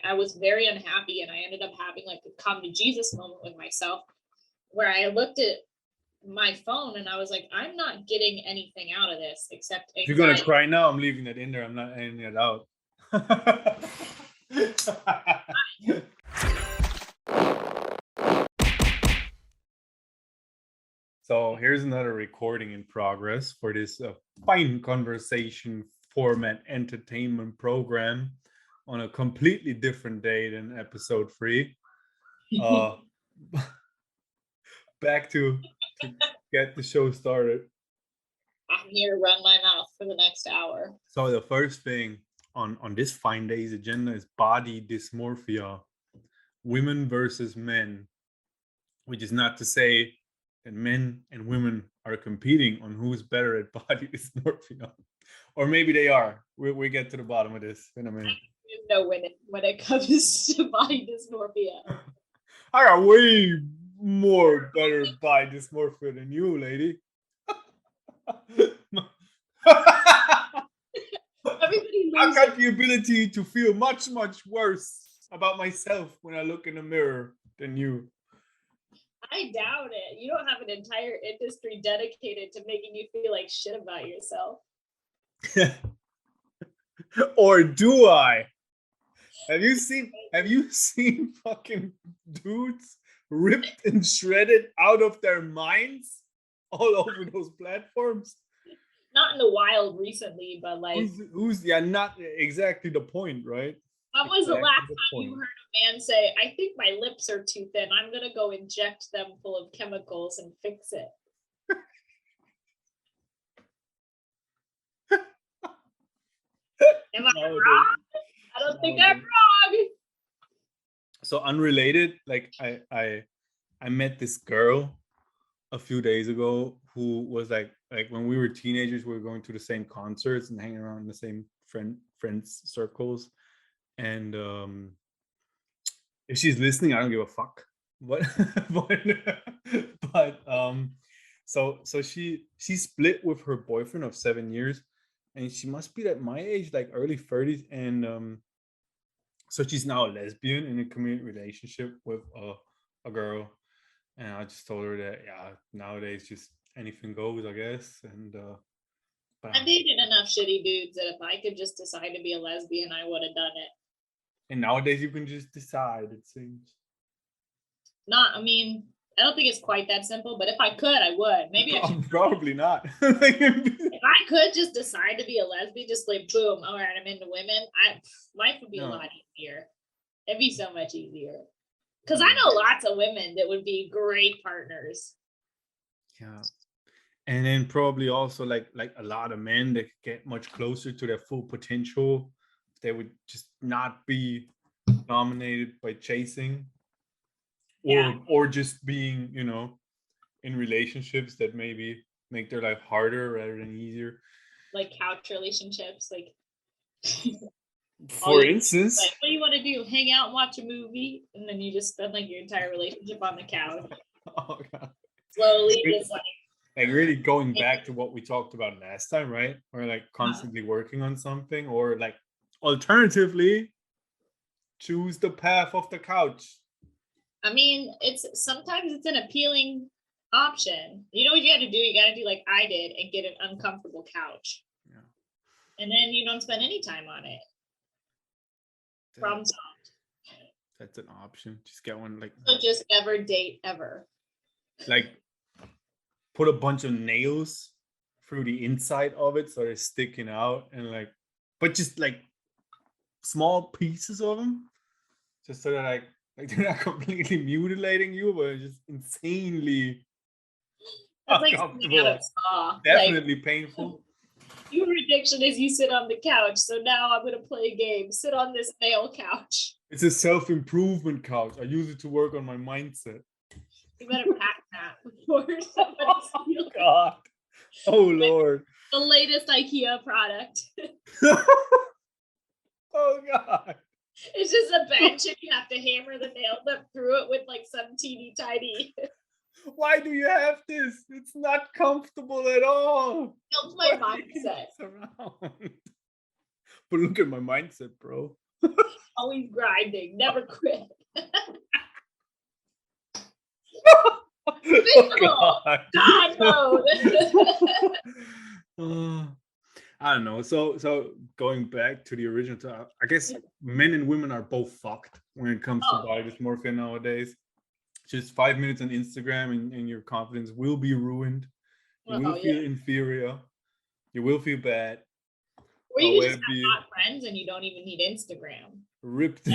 I was very unhappy, and I ended up having like a come to Jesus moment with myself where I looked at my phone and I was like, I'm not getting anything out of this except anxiety. If you're gonna cry now, I'm leaving it in there. I'm not editing it out. So here's another recording in progress for this fine conversation format entertainment program on a completely different day than episode 3. Back to get the show started. I'm here to run my mouth for the next hour. So the first thing on this fine day's agenda is body dysmorphia, women versus men, which is not to say that men and women are competing on who's better at body dysmorphia, or maybe they are. We get to the bottom of this in a minute. There's no win when it comes to body dysmorphia. I got way more better body dysmorphia than you, lady. I got the ability to feel much, much worse about myself when I look in the mirror than you. I doubt it. You don't have an entire industry dedicated to making you feel like shit about yourself. Or do I? Have you seen fucking dudes ripped and shredded out of their minds all over those platforms? Not in the wild recently, but like not exactly the point, right? When was the last time you heard a man say, I think my lips are too thin, I'm gonna go inject them full of chemicals and fix it? Am I wrong? I don't think I'm wrong. So unrelated, like I met this girl a few days ago who was like when we were teenagers, we were going to the same concerts and hanging around in the same friends circles. And if she's listening, I don't give a fuck. So she split with her boyfriend of 7 years, and she must be at my age, like early 30s, and so she's now a lesbian in a committed relationship with a girl. And I just told her that nowadays just anything goes, I guess. And I've dated enough shitty dudes that if I could just decide to be a lesbian, I would have done it. And nowadays you can just decide, it seems. I don't think it's quite that simple, but if I could, I would. Maybe I should. Probably not. If I could just decide to be a lesbian, just like boom, all right, I'm into women, life would be a lot easier. It'd be so much easier. Because I know lots of women that would be great partners. Yeah. And then probably also like a lot of men that get much closer to their full potential. They would just not be dominated by chasing or just being, in relationships that maybe make their life harder rather than easier. Like couch relationships, like for instance. Like, what do you want to do? Hang out and watch a movie, and then you just spend like your entire relationship on the couch. Oh god. Slowly just like really going back to what we talked about last time, right? Or like constantly working on something, or like alternatively choose the path of the couch. I mean, sometimes it's an appealing option. You know what you got to do? You got to do like I did and get an uncomfortable couch. Yeah. And then you don't spend any time on it. Problem solved. That's an option. Just get one like. So just never date ever. Like put a bunch of nails through the inside of it so they're sticking out, and like, but just like small pieces of them, just so that like they're not completely mutilating you, but just insanely uncomfortable. Definitely painful. Your addiction is you sit on the couch, so now I'm gonna play a game. Sit on this nail couch. It's a self-improvement couch. I use it to work on my mindset. You better pack that before somebody steals. Oh god. Oh Lord. The latest IKEA product. Oh god. It's just a bench and you have to hammer the nails up through it with like some teeny tiny. Why do you have this? It's not comfortable at all. It's my mindset. But look at my mindset, bro. Always grinding, never quit. Oh, God mode. I don't know. So going back to the original topic, I guess men and women are both fucked when it comes to body dysmorphia nowadays. Just 5 minutes on Instagram and your confidence will be ruined. You will feel inferior. You will feel bad. Or you just have hot friends and you don't even need Instagram. Ripped.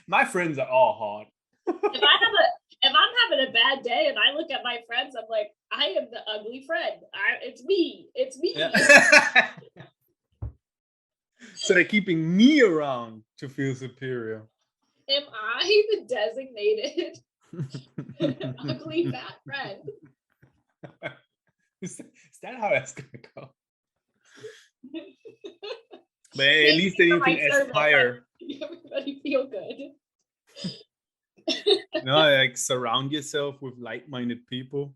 My friends are all hot. If I'm having a bad day and I look at my friends, I'm like, I am the ugly friend. It's me. Yeah. So they're keeping me around to feel superior. Am I the designated ugly fat friend? Is that how that's gonna go? But at least then you can aspire. Everybody feel good. Like surround yourself with like-minded people.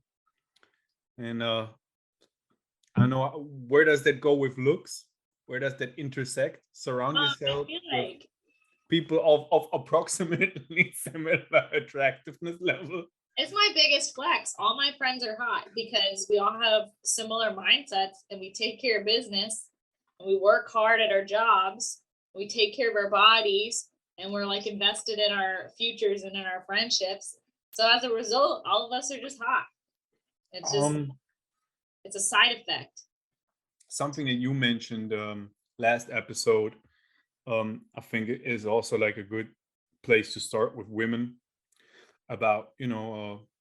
And I don't know, where does that go with looks? Where does that intersect? Surround yourself with people of approximately similar attractiveness level. It's my biggest flex. All my friends are hot because we all have similar mindsets and we take care of business and we work hard at our jobs. We take care of our bodies and we're like invested in our futures and in our friendships. So as a result, all of us are just hot. It's just it's a side effect. Something that you mentioned last episode, I think it is also like a good place to start with women about,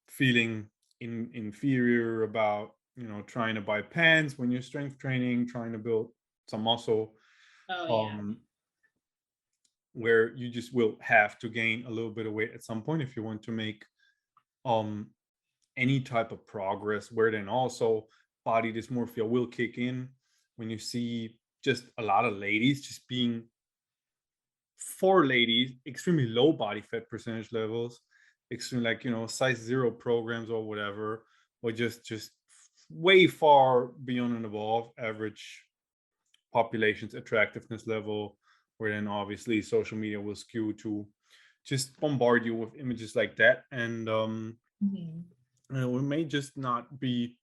feeling inferior, about, trying to buy pants when you're strength training, trying to build some muscle. Where you just will have to gain a little bit of weight at some point if you want to make any type of progress, where then also body dysmorphia will kick in when you see just a lot of ladies just being, for ladies, extremely low body fat percentage levels, extremely like, size 0 programs or whatever, or just way far beyond and above average population's attractiveness level, where then obviously social media will skew to just bombard you with images like that. And it may just not be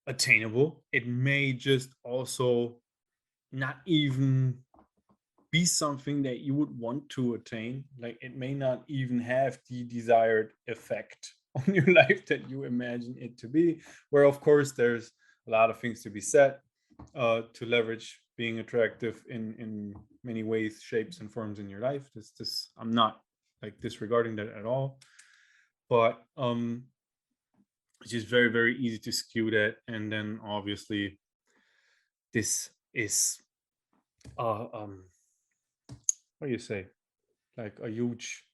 attainable. It may just also not even be something that you would want to attain. Like it may not even have the desired effect on your life that you imagine it to be, where of course there's a lot of things to be said to leverage being attractive in many ways, shapes, and forms in your life. This I'm not like disregarding that at all, but it's just very, very easy to skew that. And then obviously this is what do you say, like a huge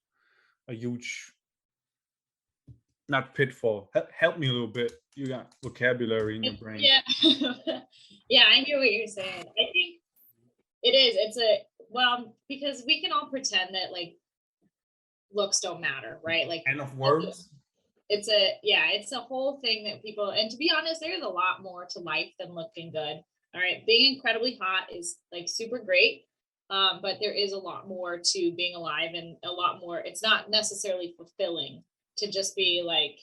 not pitfall. Help me a little bit. You got vocabulary in your brain. Yeah. Yeah, I hear what you're saying. I think it is. Because we can all pretend that like looks don't matter, right? Like end of words. It's a whole thing that people, and to be honest, there's a lot more to life than looking good. All right. Being incredibly hot is like super great. But there is a lot more to being alive, and a lot more. It's not necessarily fulfilling to just be like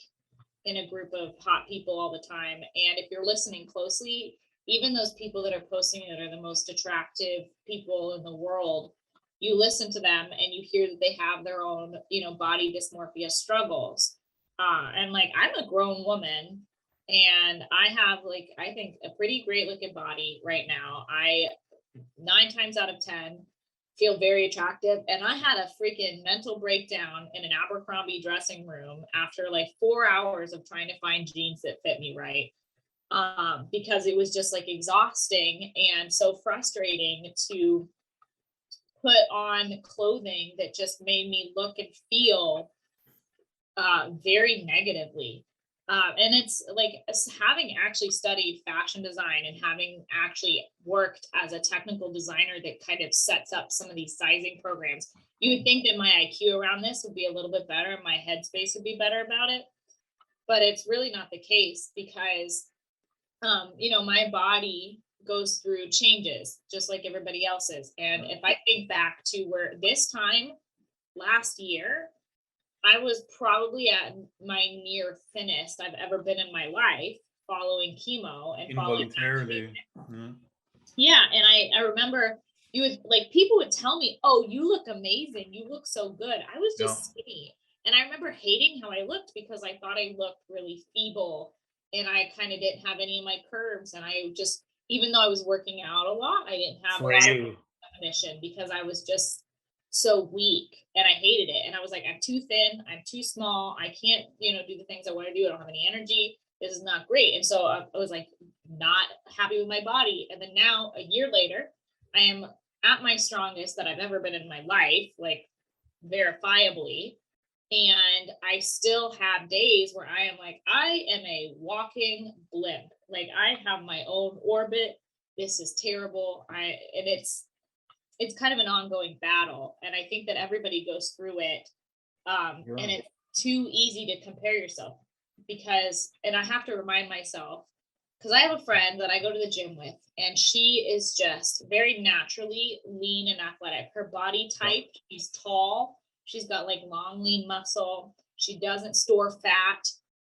in a group of hot people all the time. And if you're listening closely, even those people that are posting that are the most attractive people in the world, you listen to them and you hear that they have their own, body dysmorphia struggles. And like, I'm a grown woman and I have like, I think a pretty great looking body right now. 9 times out of 10 feel very attractive. And I had a freaking mental breakdown in an Abercrombie dressing room after like 4 hours of trying to find jeans that fit me right. Because it was just like exhausting and so frustrating to put on clothing that just made me look and feel very negatively. And it's like having actually studied fashion design and having actually worked as a technical designer that kind of sets up some of these sizing programs, you would think that my IQ around this would be a little bit better and my headspace would be better about it. But it's really not the case because, my body goes through changes just like everybody else is. And if I think back to where this time last year, I was probably at my near thinnest I've ever been in my life following chemo and following involuntarily. yeah. And I remember you would like people would tell me, oh, you look amazing, you look so good. I was just skinny. And I remember hating how I looked because I thought I looked really feeble and I kind of didn't have any of my curves. And I just, even though I was working out a lot, I didn't have a lot of definition because I was just so weak and I hated it. And I was like, I'm too thin, I'm too small, I can't, do the things I want to do. I don't have any energy. This is not great. And so I was like, not happy with my body. And then now, a year later, I am at my strongest that I've ever been in my life, like verifiably. And I still have days where I am like, I am a walking blimp. Like I have my own orbit. This is terrible. And it's kind of an ongoing battle. And I think that everybody goes through it. And it's too easy to compare yourself because, and I have to remind myself, because I have a friend that I go to the gym with, and she is just very naturally lean and athletic. Her body type, she's tall. She's got like long, lean muscle. She doesn't store fat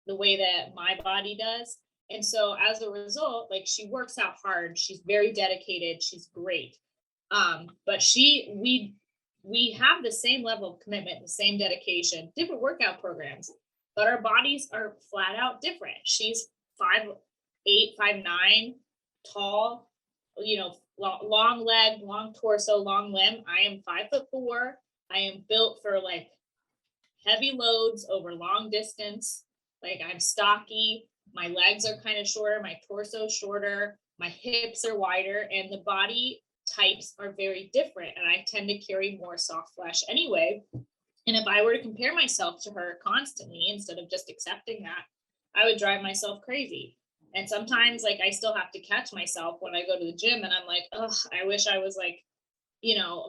the way that my body does. And so as a result, like she works out hard. She's very dedicated. She's great. But we have the same level of commitment, the same dedication, different workout programs, but our bodies are flat out different. She's 5'8", 5'9", tall, long leg, long torso, long limb. I am 5'4". I am built for like heavy loads over long distance. Like I'm stocky. My legs are kind of shorter. My torso shorter. My hips are wider, and the body types are very different. And I tend to carry more soft flesh anyway. And if I were to compare myself to her constantly instead of just accepting that, I would drive myself crazy. And sometimes like I still have to catch myself when I go to the gym and I'm like, oh, I wish I was like,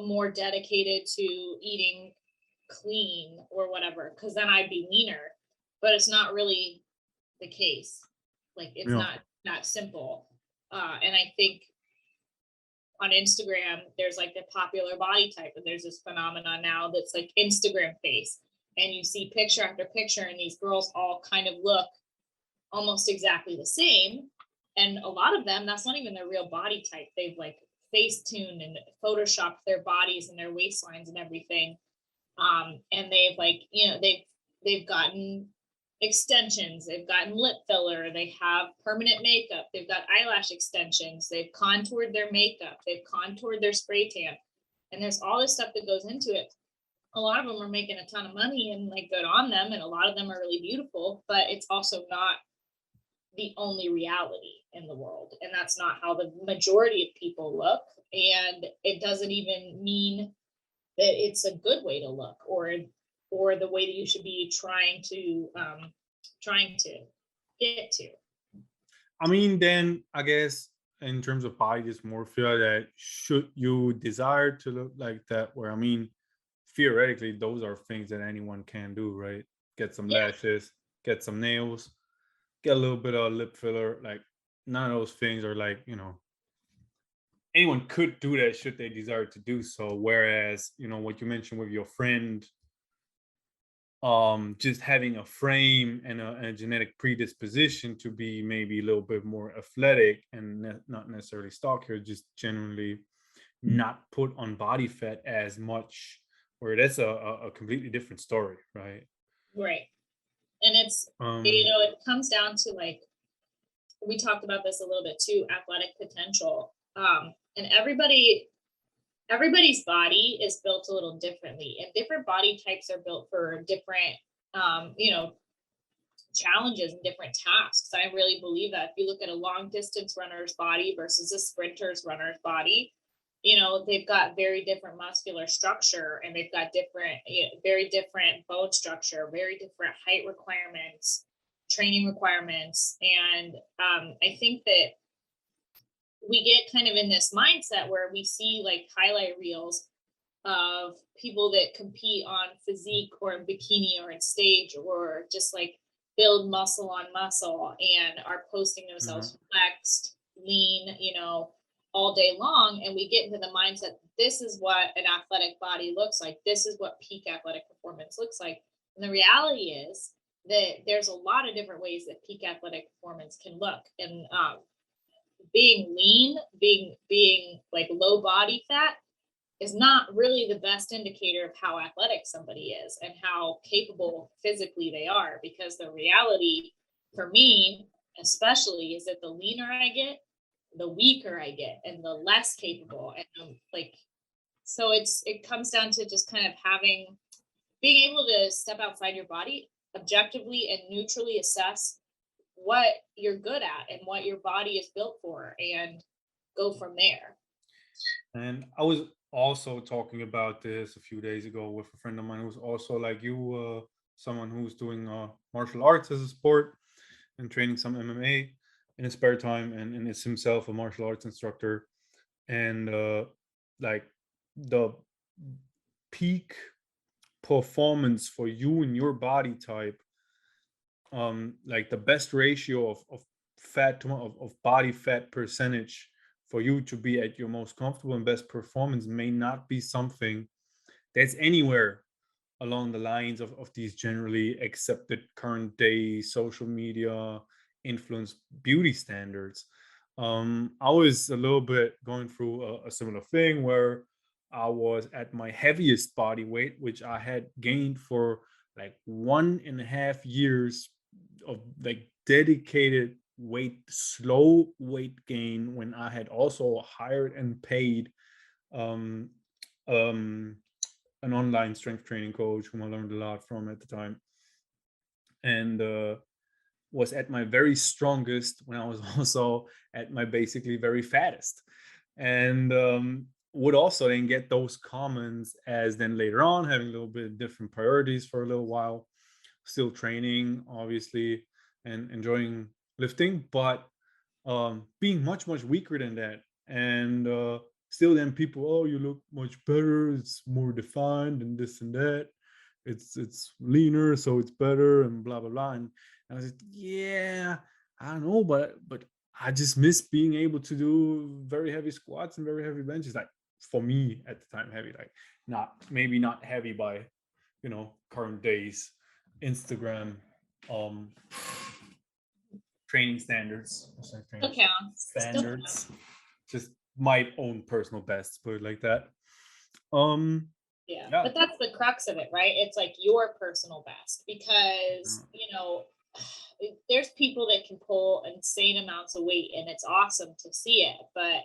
more dedicated to eating clean or whatever, because then I'd be leaner. But it's not really the case. Like it's not that simple. And I think on Instagram, there's like the popular body type, and there's this phenomenon now that's like Instagram face. And you see picture after picture, and these girls all kind of look almost exactly the same. And a lot of them, that's not even their real body type. They've like face tuned and photoshopped their bodies and their waistlines and everything. And they've like, they've gotten extensions, they've gotten lip filler, they have permanent makeup, they've got eyelash extensions, they've contoured their makeup, they've contoured their spray tan. And there's all this stuff that goes into it. A lot of them are making a ton of money and like good on them. And a lot of them are really beautiful, but it's also not the only reality in the world. And that's not how the majority of people look. And it doesn't even mean that it's a good way to look or the way that you should be trying to get to. I mean, then I guess in terms of body dysmorphia, that should you desire to look like that, where I mean, theoretically, those are things that anyone can do, right? Get some lashes, get some nails, get a little bit of lip filler. Like none of those things are like, anyone could do that should they desire to do so. Whereas, what you mentioned with your friend, just having a frame and a genetic predisposition to be maybe a little bit more athletic and not necessarily stockier, just generally not put on body fat as much, where that's a completely different story, right? Right. And it's, it comes down to like, we talked about this a little bit too, athletic potential. And everybody's body is built a little differently, and different body types are built for different, challenges and different tasks. I really believe that if you look at a long distance runner's body versus a sprinter's runner's body, they've got very different muscular structure, and they've got different, very different bone structure, very different height requirements, training requirements. And I think that we get kind of in this mindset where we see like highlight reels of people that compete on physique or in bikini or in stage, or just like build muscle on muscle and are posting themselves flexed lean, all day long, and we get into the mindset, this is what an athletic body looks like, this is what peak athletic performance looks like. And the reality is that there's a lot of different ways that peak athletic performance can look. And being lean, being like low body fat is not really the best indicator of how athletic somebody is and how capable physically they are, because the reality for me especially is that the leaner I get, the weaker I get and the less capable. And so it comes down to just kind of being able to step outside your body, objectively and neutrally assess what you're good at and what your body is built for, and go from there. And I was also talking about this a few days ago with a friend of mine who's also like you, someone who's doing martial arts as a sport and training some MMA in his spare time, and is himself a martial arts instructor. And like the peak performance for you and your body type, like the best ratio of fat to of body fat percentage for you to be at your most comfortable and best performance may not be something that's anywhere along the lines of these generally accepted current day social media influence beauty standards. I was a little bit going through a similar thing where I was at my heaviest body weight, which I had gained for like 1.5 years of like dedicated slow weight gain, when I had also hired and paid um, um, an online strength training coach whom I learned a lot from at the time, and was at my very strongest when I was also at my basically very fattest. And would also then get those comments as then later on having a little bit different priorities for a little while, still training obviously and enjoying lifting, but being much weaker than that. And still then people, oh, you look much better, it's more defined and this and that, it's leaner so it's better and blah blah blah. And I was like, yeah, I don't know, but I just miss being able to do very heavy squats and very heavy benches. Like for me at the time, heavy, like maybe not heavy by current days Instagram um training standards. Still counts. Standards. Just my own personal best, put it like that. Um Yeah, yeah. but that's the crux of it, right? It's like your personal best, because there's people that can pull insane amounts of weight and it's awesome to see it, but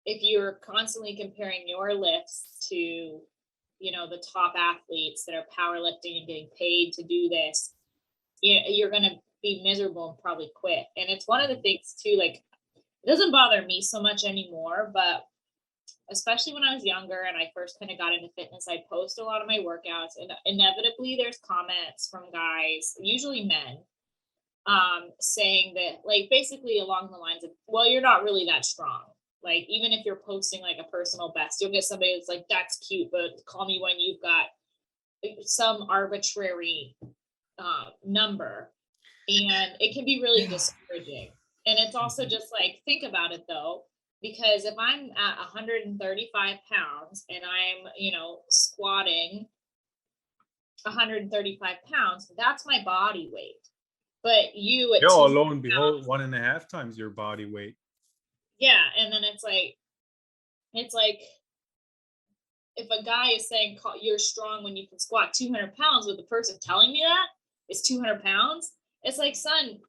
if you're constantly comparing your lifts to the top athletes that are powerlifting and getting paid to do this, you're going to be miserable and probably quit. And it's one of the things too, like, it doesn't bother me so much anymore, but especially when I was younger and I first kind of got into fitness, I'd post a lot of my workouts, and inevitably there's comments from guys, usually men, saying that, like, basically along the lines of, well, you're not really that strong. Like, even if you're posting like a personal best, you'll get somebody that's like, that's cute, but call me when you've got some arbitrary number. And it can be really discouraging. And it's also just like, think about it though, because if I'm at 135 pounds and I'm, squatting 135 pounds, that's my body weight. But you at lo and behold, 1.5 times your body weight. Yeah. And then it's like if a guy is saying you're strong when you can squat 200 pounds, with the person telling me that is 200 pounds, it's like, son,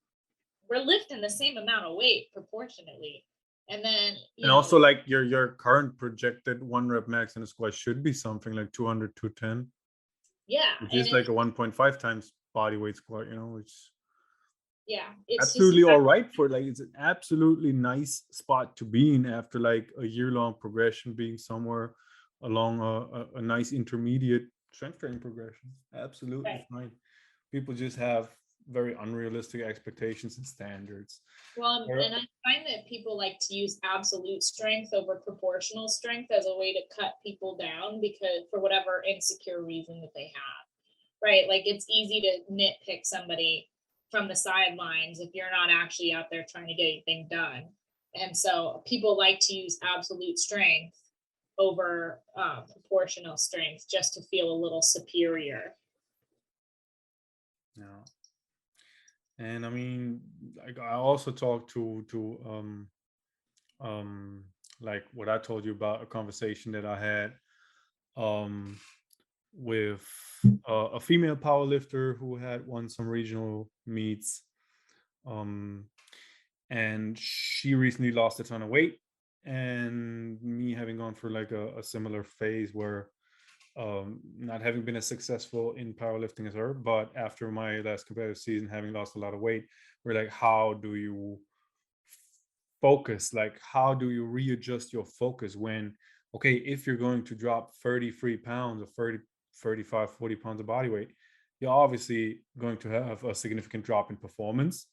we're lifting the same amount of weight proportionately. And then also like your current projected 1 rep max in a squat should be something like 200, 210. Yeah, which is like a 1.5 times body weight squat, which it's absolutely all right for, like, it's an absolutely nice spot to be in after like a year-long progression, being somewhere along a nice intermediate strength training progression. Absolutely fine. People just have very unrealistic expectations and standards. Well, and I find that people like to use absolute strength over proportional strength as a way to cut people down, because for whatever insecure reason that they have, right? Like, it's easy to nitpick somebody from the sidelines if you're not actually out there trying to get anything done. And so people like to use absolute strength over proportional strength just to feel a little superior. Yeah. And I mean, like I also talked to like what I told you about a conversation that I had um with a female powerlifter who had won some regional meets, um and she recently lost a ton of weight, and me having gone through like a similar phase where not having been as successful in powerlifting as her, but after my last competitive season having lost a lot of weight, we're like, how do you focus, like how do you readjust your focus when, okay, if you're going to drop 33 pounds or 30, 35, 40 pounds of body weight, you're obviously going to have a significant drop in performance.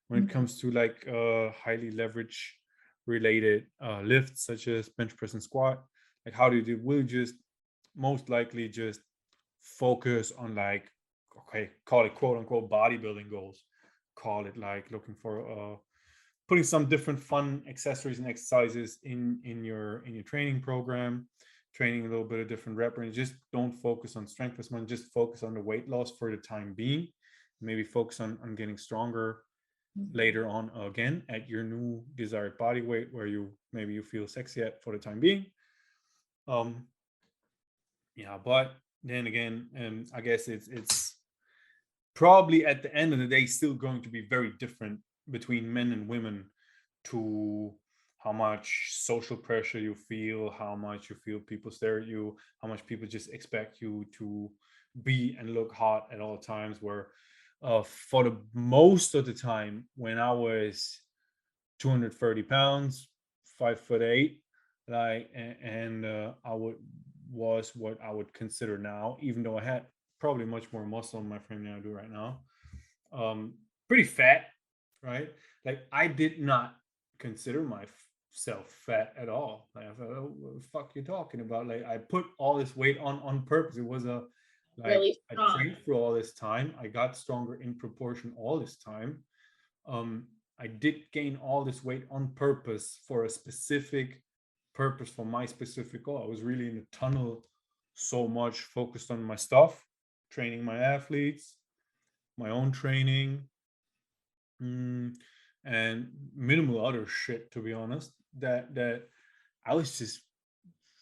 When it Mhm. comes to like highly leverage related lifts such as bench press and squat, like how do you do, will just most likely just focus on like, okay, call it quote unquote bodybuilding goals, call it like looking for putting some different fun accessories and exercises in your training program, training a little bit of different rep range. Just don't focus on strength as much, just focus on the weight loss for the time being, maybe focus on getting stronger Mhm. later on again at your new desired body weight where you maybe you feel sexy at for the time being. um yeah, but then again, I guess it's probably at the end of the day still going to be very different between men and women, to how much social pressure you feel, how much you feel people stare at you, how much people just expect you to be and look hot at all times. Where for the most of the time when I was 230 pounds, 5'8", like, and I would was what I would consider now, even though I had probably much more muscle in my frame than I do right now. Pretty fat, right? Like I did not consider myself fat at all. Like I thought, oh, what the fuck you talking about? Like I put all this weight on purpose. It was a like Really I strong. trained for all this time. I got stronger in proportion all this time. um, I did gain all this weight on purpose for a specific purpose for my specific goal. I was really in a tunnel, so much focused on my stuff, training my athletes, my own training, mm, and minimal other shit. To be honest, that I was just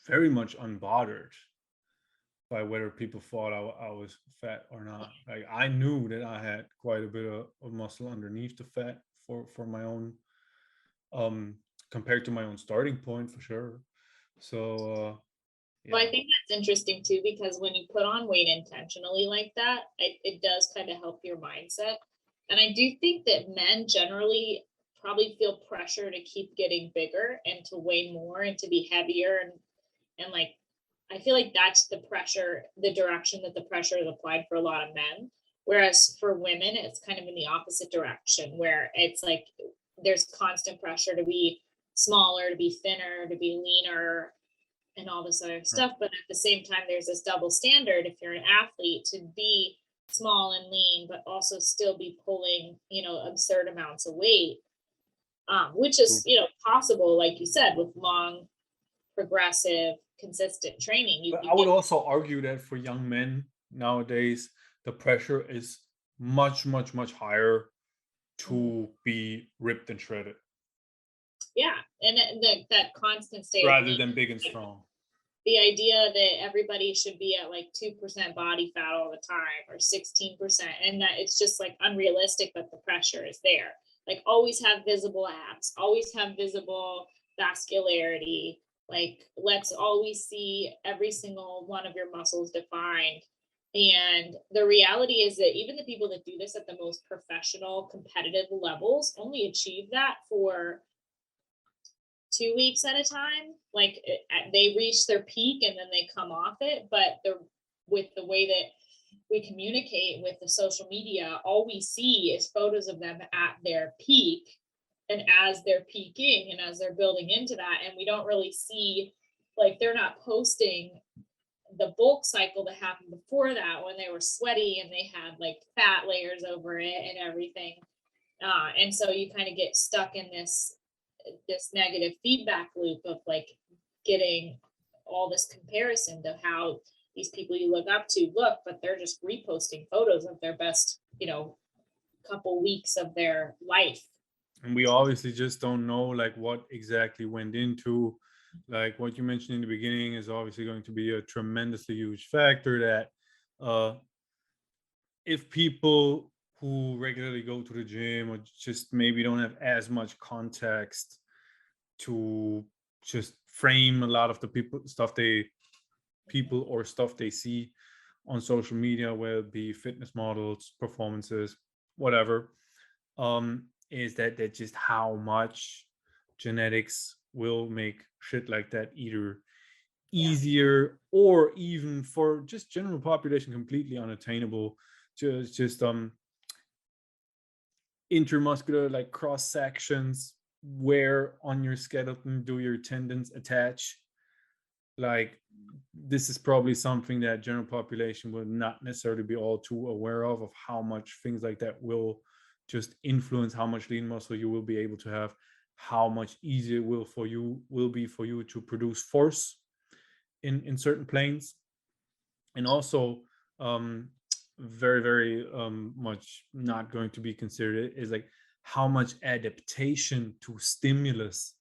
very much unbothered by whether people thought I was fat or not. Like I knew that I had quite a bit of muscle underneath the fat for my own um compared to my own starting point for sure. So Well, yeah. I think that's interesting too, because when you put on weight intentionally like that, it does kind of help your mindset. And I do think that men generally probably feel pressure to keep getting bigger and to weigh more and to be heavier and like I feel like that's the pressure, the direction that the pressure is applied for a lot of men. Whereas for women, it's kind of in the opposite direction where it's like there's constant pressure to be smaller, to be thinner, to be leaner, and all this other Right. stuff. But at the same time, there's this double standard if you're an athlete to be small and lean, but also still be pulling, absurd amounts of weight, which is, True. possible, like you said, with long, progressive, consistent training. You But can I would get, also argue that for young men nowadays, the pressure is much higher Mhm. to be ripped and shredded Yeah. And that constant state of rather being than big and like, strong. the idea that everybody should be at like 2% body fat all the time or 16%, and that it's just like unrealistic, but the pressure is there. Like always have visible abs, always have visible vascularity, like let's always see every single one of your muscles defined. And the reality is that even the people that do this at the most professional competitive levels only achieve that for 2 weeks at a time. Like they reach their peak and then they come off it. But with the way that we communicate with the social media, all we see is photos of them at their peak and as they're peaking and as they're building into that. And we don't really see, like, they're not posting the bulk cycle that happened before that when they were sweaty and they had like fat layers over it and everything. And so you kind of get stuck in this this negative feedback loop of like getting all this comparison to how these people you look up to look, but they're just reposting photos of their best, couple weeks of their life. And we obviously just don't know like what exactly went into, like what you mentioned in the beginning is obviously going to be a tremendously huge factor that if people who regularly go to the gym or just maybe don't have as much context to just frame a lot of the people or stuff they see on social media, whether it be fitness models, performances, whatever, is that just how much genetics will make shit like that either Yeah. easier or even for just general population completely unattainable. Just intermuscular like cross sections, where on your skeleton do your tendons attach, like this is probably something that general population will not necessarily be all too aware of how much things like that will just influence how much lean muscle you will be able to have, how much easier it will be for you to produce force in certain planes. And also um very very much not going to be considered is like how much adaptation to stimulus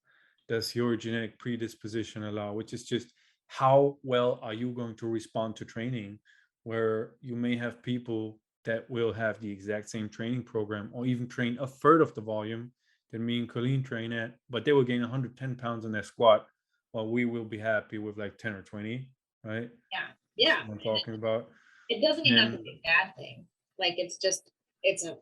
does your genetic predisposition allow, which is just how well are you going to respond to training, where you may have people that will have the exact same training program or even train a third of the volume that me and Colleen train at, but they will gain 110 pounds on their squat while we will be happy with like 10 or 20, right? Yeah. That's Yeah. what I'm talking about. It doesn't even have to And be a bad thing. Like it's a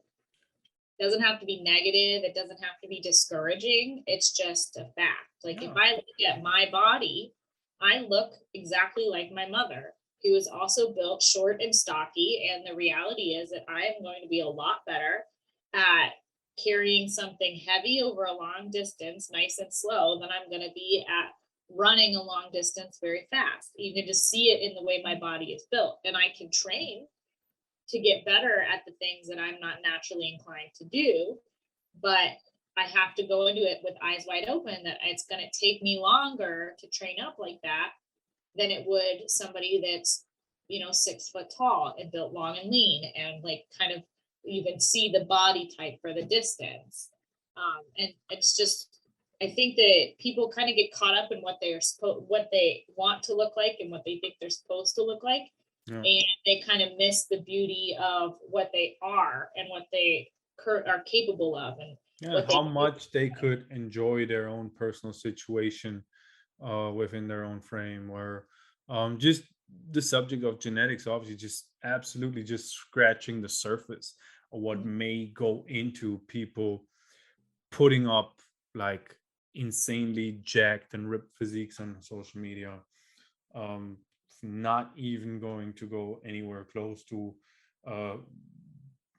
doesn't have to be negative. It doesn't have to be discouraging. It's just a fact. Like if yeah, I look at my body, I look exactly like my mother, who is also built short and stocky. And the reality is that I am going to be a lot better at carrying something heavy over a long distance, nice and slow, than I'm going to be at running a long distance very fast. You can just see it in the way my body is built. And I can train to get better at the things that I'm not naturally inclined to do. But I have to go into it with eyes wide open that it's going to take me longer to train up like that than it would somebody that's, 6 foot tall and built long and lean and like kind of you can see the body type for the distance. And it's just, I think that people kind of get caught up in what they want to look like and what they think they're supposed to look like, yeah, and they kind of miss the beauty of what they are and what they are capable of and yeah, what they how can do. much they could enjoy their own personal situation within their own frame, where just the subject of genetics obviously just absolutely just scratching the surface of what Mhm. may go into people putting up like insanely jacked and ripped physiques on social media. um Not even going to go anywhere close to uh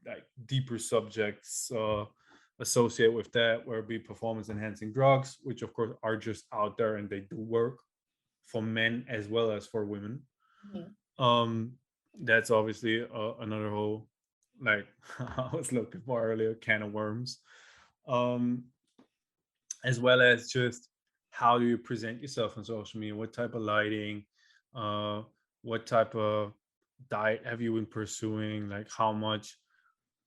like deeper subjects associated with that, where it be performance enhancing drugs, which of course are just out there and they do work for men as well as for women. Mhm. um that's obviously another whole, like I was looking for earlier, can of worms. um as well as just how do you present yourself on social media, what type of lighting, uh what type of diet have you been pursuing, like how much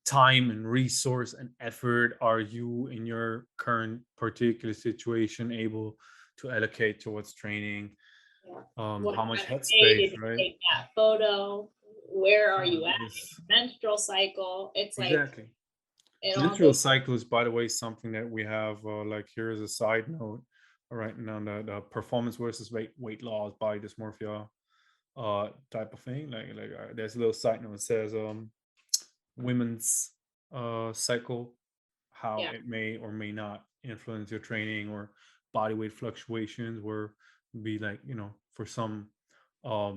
time and resource and effort are you in your current particular situation able to allocate towards training, Yeah. What how much kind of day headspace, did you right? take that photo? Where are you at in This your menstrual cycle? It's like exactly. it all Menstrual goes. cycle is, by the way, something that we have. Like here is a side note. Right now, the performance versus weight loss, body dysmorphia, type of thing. There's a little side note that says women's cycle, how Yeah. it may or may not influence your training or body weight fluctuations, where be like for some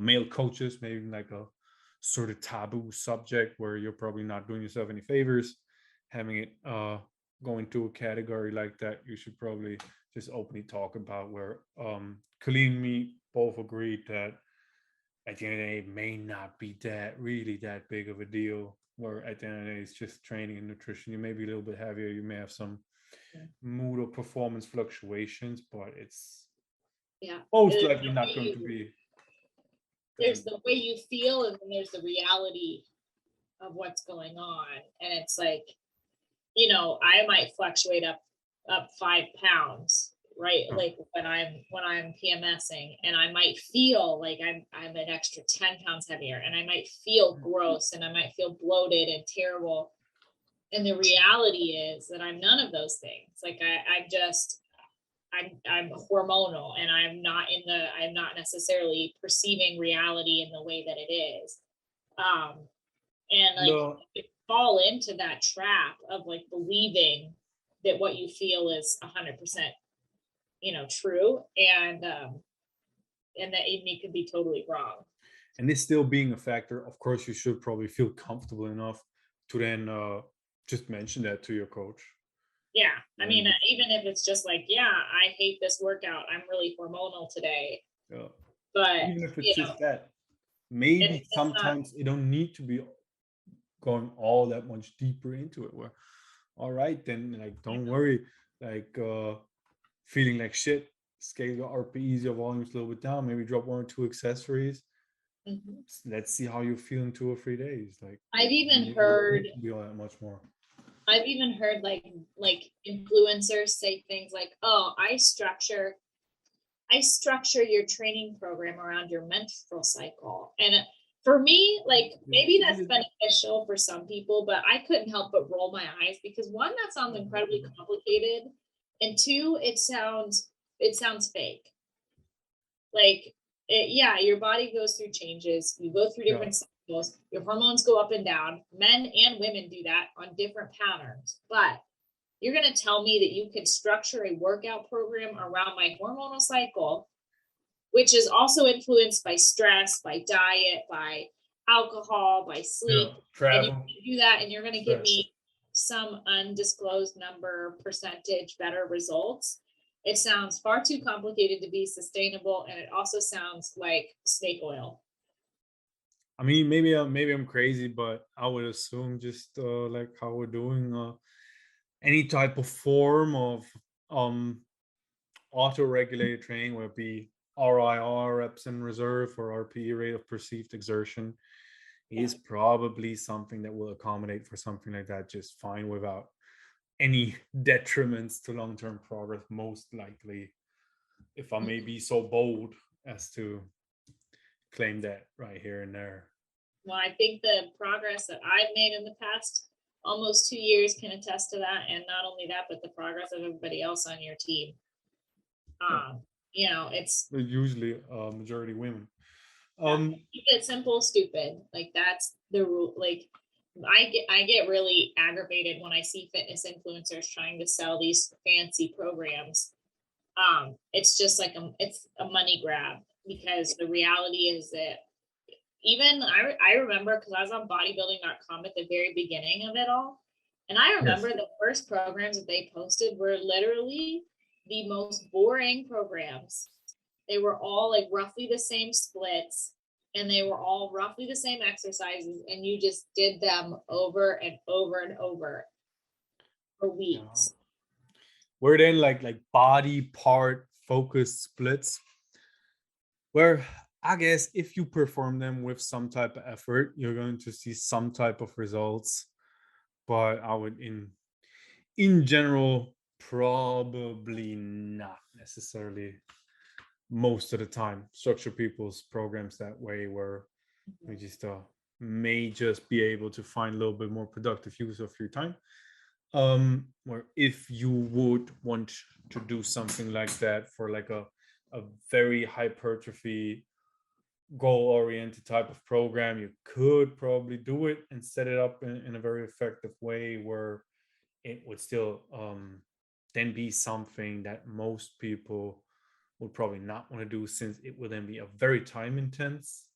male coaches maybe like a sort of taboo subject where you're probably not doing yourself any favors having it go into a category like that. You should probably just openly talk about, where Colleen and me both agreed that at the end of the day it may not be that really that big of a deal, where at the end of the day it's just training and nutrition. You may be a little bit heavier, you may have some mood or performance fluctuations, but it's Yeah. most likely not going to be. There's the way you feel, and then there's the reality of what's going on. And it's like, you know, I might fluctuate up 5 pounds, right? Like when I'm PMSing, and I might feel like I'm an extra 10 pounds heavier, and I might feel gross, and I might feel bloated and terrible. And the reality is that I'm none of those things. Like I'm hormonal, and I'm not necessarily perceiving reality in the way that it is. And like No, fall into that trap of like believing that what you feel is 100%, you know, true, and that it could be totally wrong. and this still being a factor, of course, you should probably feel comfortable enough to then just mention that to your coach. Yeah, I And mean, even if it's just like, yeah, I hate this workout, I'm really hormonal today, yeah, but even if it's you know, just that, maybe it's not. sometimes you don't need to be going all that much deeper into it. Where, all right, then like don't worry, like feeling like shit, scale your RPEs, your volumes a little bit down, maybe drop 1 or 2 accessories. Mhm. Let's see how you feel in 2 or 3 days. Like I've even maybe you don't heard need to be all that much more. I've even heard like influencers say things like, "Oh, I structure your training program around your menstrual cycle." And for me, like maybe that's beneficial for some people, but I couldn't help but roll my eyes because one, that sounds incredibly complicated, and two, it sounds fake. Like yeah, your body goes through changes. You go through Yeah, different cycles. Your hormones go up and down. Men and women do that on different patterns. But you're going to tell me that you can structure a workout program around my hormonal cycle, which is also influenced by stress, by diet, by alcohol, by yeah, sleep. And you travel, can do that, and you're going to give stress. me some undisclosed number, percentage better results. It sounds far too complicated to be sustainable, and it also sounds like snake oil. I mean, maybe I'm crazy, but I would assume just like how we're doing any type of form of um auto-regulated training, whether it be RIR, reps in reserve, or RPE, rate of perceived exertion, Yeah. is probably something that will accommodate for something like that just fine without any detriments to long-term progress, most likely, if I may be so bold as to claim that right here and there. Well, I think the progress that I've made in the past almost 2 years can attest to that. And not only that, but the progress of everybody else on your team. Yeah, Um, you know, it's they're usually majority women. keep it simple, stupid. Like that's the rule. Like I get really aggravated when I see fitness influencers trying to sell these fancy programs. It's just like it's a money grab, because the reality is that even I remember, because I was on bodybuilding.com at the very beginning of it all. And I remember Yes. the first programs that they posted were literally the most boring programs. They were all like roughly the same splits, and they were all roughly the same exercises, and you just did them over and over and over for Yeah. weeks. We're then like body part focused splits, where I guess if you perform them with some type of effort, you're going to see some type of results. But I would in general probably not necessarily most of the time structure people's programs that way, where we just may just be able to find a little bit more productive use of your time. Or if you would want to do something like that for like a very hypertrophy goal oriented type of program, you could probably do it and set it up in a very effective way where it would still then be something that most people would probably not want to do, since it would then be a very time intense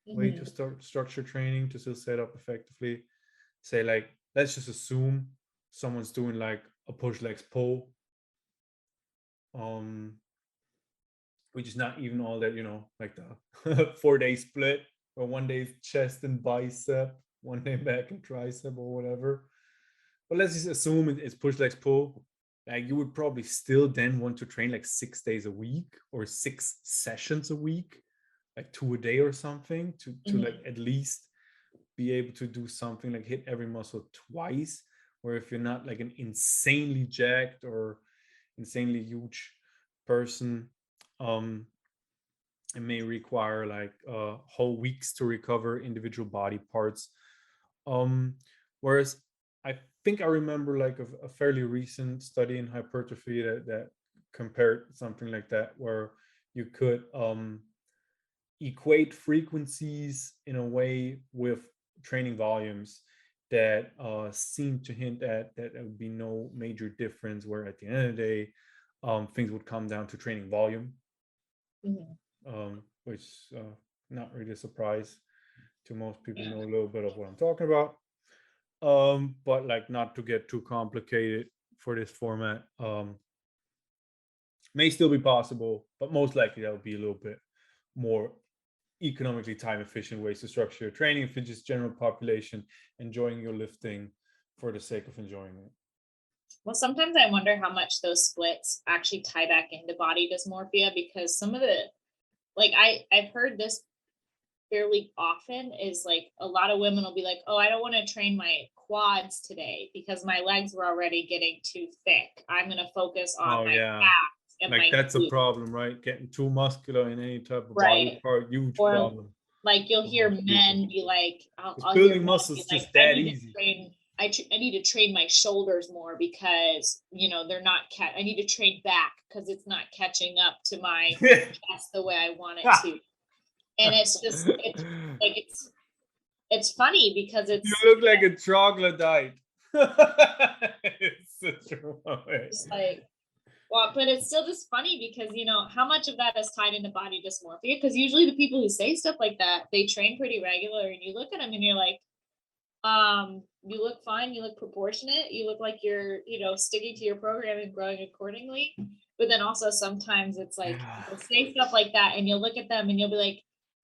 way to Mhm. start structure training to still set up effectively. Say like, let's just assume someone's doing like a push legs pull, um which is not even all that, like the 4 day split, or 1 day chest and bicep, 1 day back and tricep or whatever. But let's just assume it's push legs pull. like you would probably still then want to train like 6 days a week or 6 sessions a week, like 2 a day or something, to like at least be able to do something like hit every muscle twice. Where if you're not like an insanely jacked or insanely huge person, it may require like whole weeks to recover individual body parts. um Whereas I think I remember like a fairly recent study in hypertrophy that compared something like that, where you could equate frequencies in a way with training volumes that seem to hint at that there would be no major difference, where at the end of the day things would come down to training volume. Which not really a surprise to most people who know a little bit of what I'm talking about. But like, not to get too complicated for this format, may still be possible, but most likely that would be a little bit more economically time efficient ways to structure your training for just general population enjoying your lifting for the sake of enjoying it. Well, sometimes I wonder how much those splits actually tie back into body dysmorphia, because some of the, like, I've heard this fairly often, is like a lot of women will be like, oh, I don't want to train my quads today because my legs were already getting too thick. I'm going to focus on my calves and like my that's glutes. a problem, right? Getting too muscular in any type of Right. body part, huge Or problem. like you'll hear men be like, I'll hear building men muscles be just like, that easy. I need to train my shoulders more because, you know, they're not I need to train back because it's not catching up to my chest the way I want it to. And it's just, it's like, it's funny because it's, you look like a troglodyte. It's such just like, well, but it's still just funny because, you know, how much of that is tied into body dysmorphia? Because usually the people who say stuff like that, they train pretty regular, and you look at them and you're like, you look fine, you look proportionate, you look like you're, you know, sticking to your program and growing accordingly. But then also sometimes it's like, you'll say stuff like that and you'll look at them and you'll be like,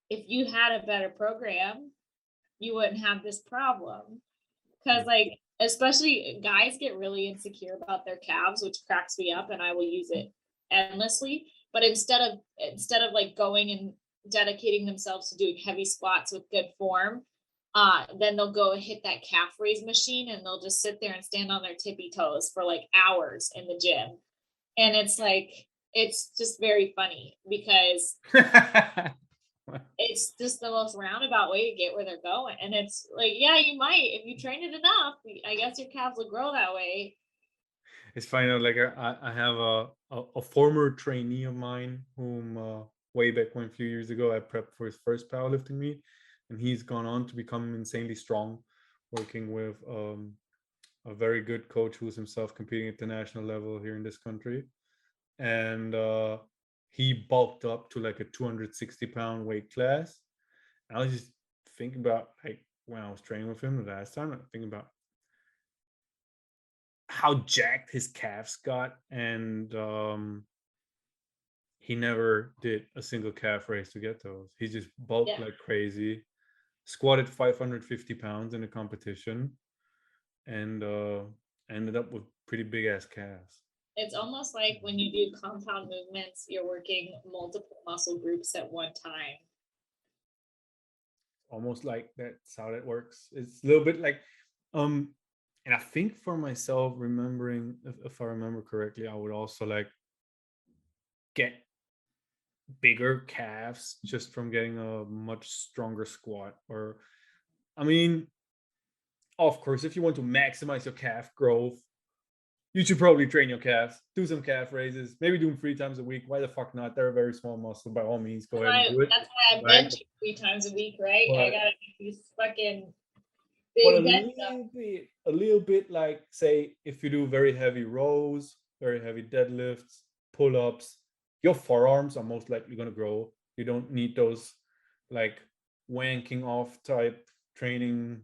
if you had a better program, you wouldn't have this problem. Because like, especially guys get really insecure about their calves, which cracks me up, and I will use it endlessly. But instead of like going and dedicating themselves to doing heavy squats with good form, then they'll go hit that calf raise machine and they'll just sit there and stand on their tippy toes for like hours in the gym. And it's like, it's just very funny because it's just the most roundabout way to get where they're going. And it's like, yeah, you might, if you train it enough, I guess your calves will grow that way. It's funny, like I have a former trainee of mine whom way back when, a few years ago, I prepped for his first powerlifting meet, and he's gone on to become insanely strong, working with a very good coach who's himself competing at the national level here in this country. And he bulked up to like a 260-pound weight class. And I was just thinking about, like, when I was training with him the last time, I'm thinking about how jacked his calves got, and he never did a single calf raise to get those. He just bulked like crazy, squatted 550 pounds in a competition, and ended up with pretty big ass calves. It's almost like when you do compound movements, you're working multiple muscle groups at one time. Almost like that's how that works. It's a little bit like, and I think for myself, remembering, if I remember correctly, I would also like get bigger calves just from getting a much stronger squat. Or, I mean, of course, if you want to maximize your calf growth, you should probably train your calves, do some calf raises, maybe do them 3 times a week. Why the fuck not? They're a very small muscle. By all means, go ahead and do it. That's why I bench 3 times a week, right? I gotta make these fucking big bench stuff. A little bit like, say, if you do very heavy rows, very heavy deadlifts, pull-ups, your forearms are most likely going to grow. You don't need those like wanking off type training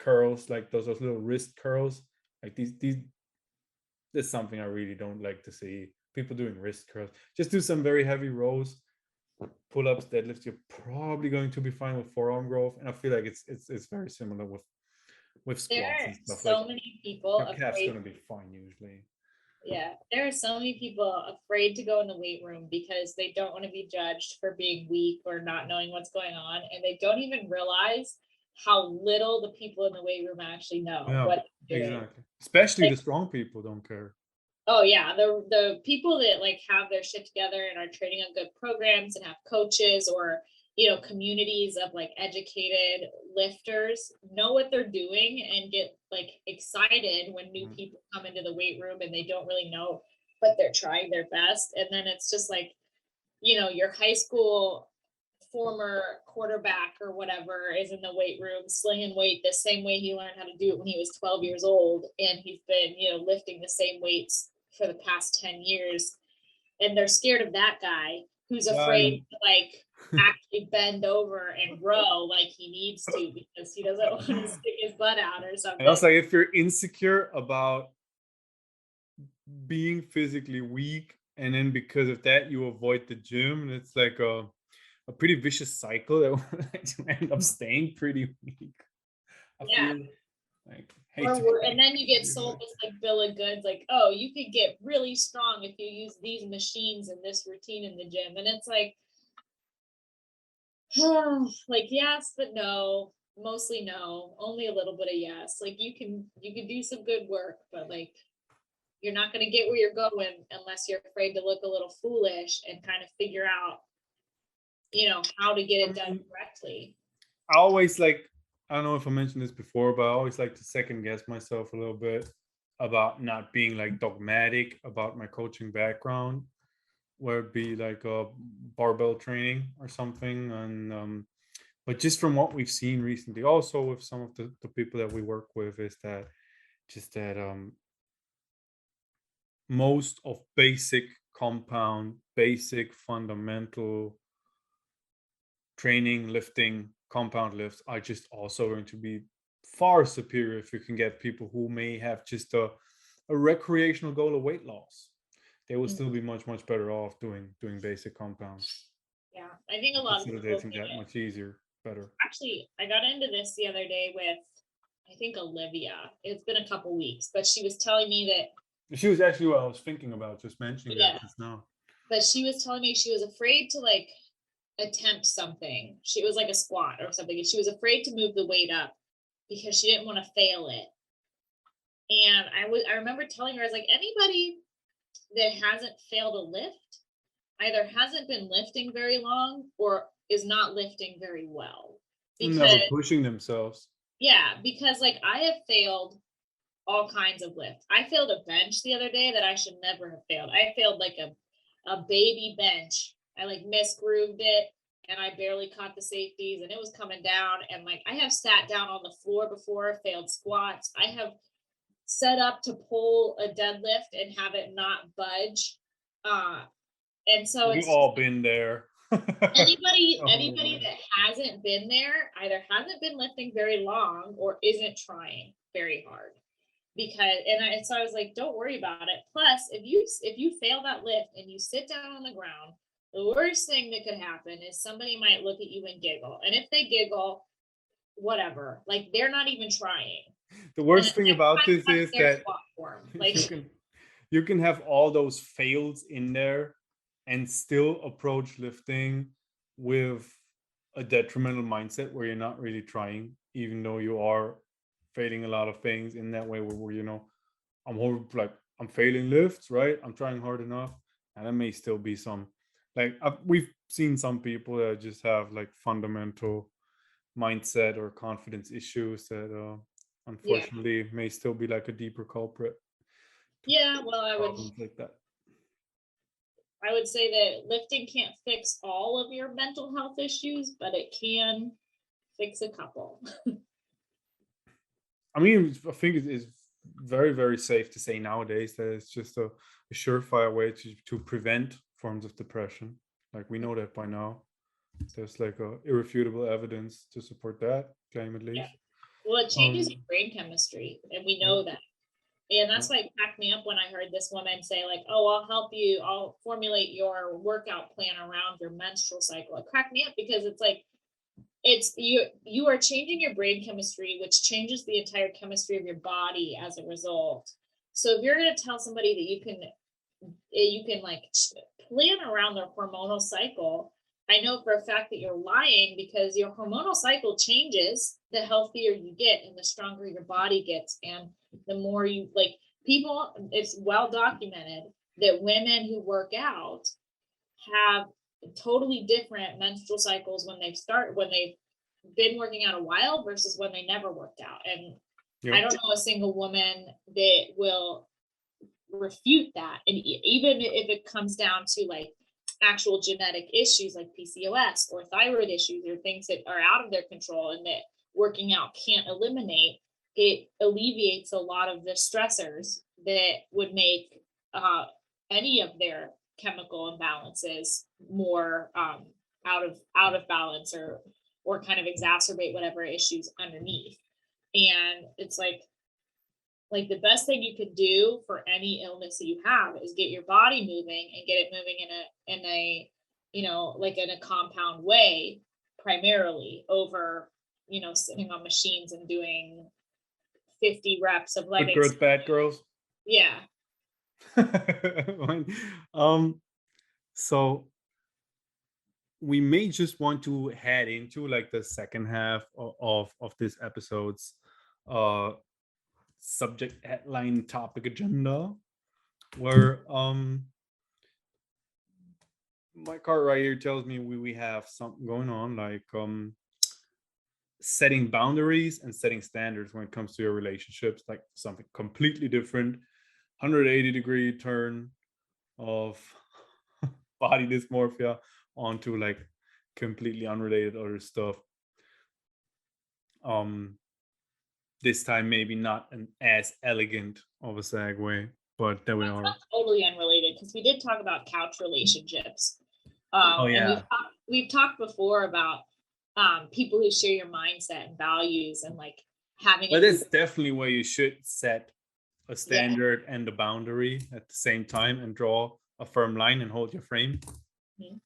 curls, like those little wrist curls. Like these this is something I really don't like to see. People doing wrist curls. Just do some very heavy rows, pull-ups, deadlifts. You're probably going to be fine with forearm growth. And I feel like it's very similar with squats and stuff. So like, many people your calf's going to be fine usually. Yeah, there are so many people afraid to go in the weight room because they don't want to be judged for being weak or not knowing what's going on, and they don't even realize how little the people in the weight room actually know Yeah, what they're doing. exactly. Especially Like, the strong people don't care. oh yeah, the people that like have their shit together and are training on good programs and have coaches or communities of like educated lifters know what they're doing and get like excited when new Mm. people come into the weight room and they don't really know, but they're trying their best. And then it's just like, your high school former quarterback or whatever is in the weight room slinging weight the same way he learned how to do it when he was 12 years old, and he's been lifting the same weights for the past 10 years, and they're scared of that guy who's afraid to like actually bend over and row like he needs to because he doesn't want to stick his butt out or And something. also, if you're insecure about being physically weak, and then because of that you avoid the gym, and it's like a pretty vicious cycle that will end up staying pretty weak. I Yeah. feel like hate Or to and then you get be sold like, this like bill of goods, like, oh, you could get really strong if you use these machines and this routine in the gym. And it's like, like yes, but no. Mostly no. Only a little bit of yes. Like you can do some good work, but like you're not gonna get where you're going unless you're afraid to look a little foolish and kind of figure out, how to get I it done mean, correctly. I always like, I don't know if I mentioned this before, but I always like to second guess myself a little bit about not being like dogmatic about my coaching background, where it be like a barbell training or something. And but just from what we've seen recently, also with some of the people that we work with, is that just that most of basic compound, basic fundamental training, lifting, compound lifts are just also going to be far superior if you can get people who may have just a recreational goal of weight loss. They will Mm. still be much, much better off doing basic compounds. Yeah, I think a lot of people Facilitating think that much easier, better. actually, I got into this the other day with, I think, Olivia. It's been a couple weeks, but she was telling me that, She was actually what I was thinking about, just mentioning that yeah, just now. but she was telling me she was afraid to like attempt something. She was like a squat or something, and she was afraid to move the weight up because she didn't want to fail it. And I remember telling her, I was like, anybody that hasn't failed a lift either hasn't been lifting very long or is not lifting very well. Never Because pushing themselves. yeah, because like I have failed all kinds of lifts. I failed a bench the other day that I should never have failed. I failed like a baby bench. I like misgrooved it and I barely caught the safeties and it was coming down. And like I have sat down on the floor before, failed squats. I have set up to pull a deadlift and have it not budge. Uh, and so We've it's just all been there. Oh, anybody man. that hasn't been there either hasn't been lifting very long or isn't trying very hard. Because so I was like, don't worry about it. Plus, if you fail that lift and you sit down on the ground, the worst thing that could happen is somebody might look at you and giggle. And if they giggle, whatever, like they're not even trying. The And the worst thing next about time this you have is air that squat form. Like you can you can have all those fails in there and still approach lifting with a detrimental mindset where you're not really trying, even though you are failing a lot of things in that way where I'm like I'm failing lifts, right? I'm trying hard enough, and there may still be some like we've seen some people that just have like fundamental mindset or confidence issues that yeah. unfortunately may still be like a deeper culprit to Yeah, well, problems like that. I would say that lifting can't fix all of your mental health issues, but it can fix a couple. I mean, I think it is very, very safe to say nowadays that it's just a surefire way to prevent forms of depression. Like we know that by now. There's like a irrefutable evidence to support that claim, at Yeah. least. Well, it changes Um, your brain chemistry, and we yeah, know that. And yeah. that's why it cracked me up when I heard this woman say, like, oh, I'll help you, I'll formulate your workout plan around your menstrual cycle. It cracked me up because it's like it's you are changing your brain chemistry, which changes the entire chemistry of your body as a result. So if you're going to tell somebody that you can like plan around their hormonal cycle, I know for a fact that you're lying, because your hormonal cycle changes the healthier you get and the stronger your body gets. And the more you like people, it's well documented that women who work out have totally different menstrual cycles when they've been working out a while versus when they never worked out. And I don't know a single woman that will refute that. And even if it comes down to like actual genetic issues like PCOS or thyroid issues or things that are out of their control and that working out can't eliminate, it alleviates a lot of the stressors that would make any of their chemical imbalances more out of balance, or kind of exacerbate whatever issues underneath. And it's like the best thing you can do for any illness that you have is get your body moving, and get it moving in a like in a compound way, primarily, over sitting on machines and doing 50 reps of leg Good girls, bad girls. Yeah. So we may just want to head into like the second half of this episode's subject, headline, topic, agenda, where my card right here tells me we have something going on, like setting boundaries and setting standards when it comes to your relationships, like something completely different, 180-degree turn of body dysmorphia onto like completely unrelated other stuff. This time maybe not an as elegant of a segue, but there we are. Not totally unrelated, because we did talk about couch relationships. And we've talked before about people who share your mindset and values, and like having. But it's definitely where you should set a standard and a boundary at the same time, and draw a firm line and hold your frame. Mm-hmm.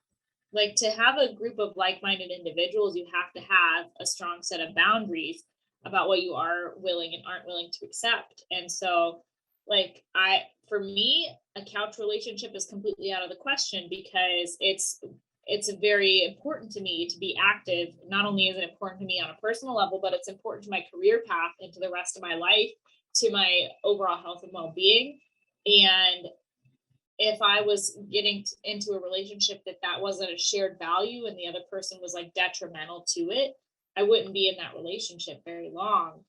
Like, to have a group of like-minded individuals, you have to have a strong set of boundaries about what you are willing and aren't willing to accept. And so, like, for me, a couch relationship is completely out of the question, because it's very important to me to be active. Not only is it important to me on a personal level, but it's important to my career path and to the rest of my life, to my overall health and well-being. And if I was getting into a relationship that wasn't a shared value, and the other person was like detrimental to it, I wouldn't be in that relationship very long.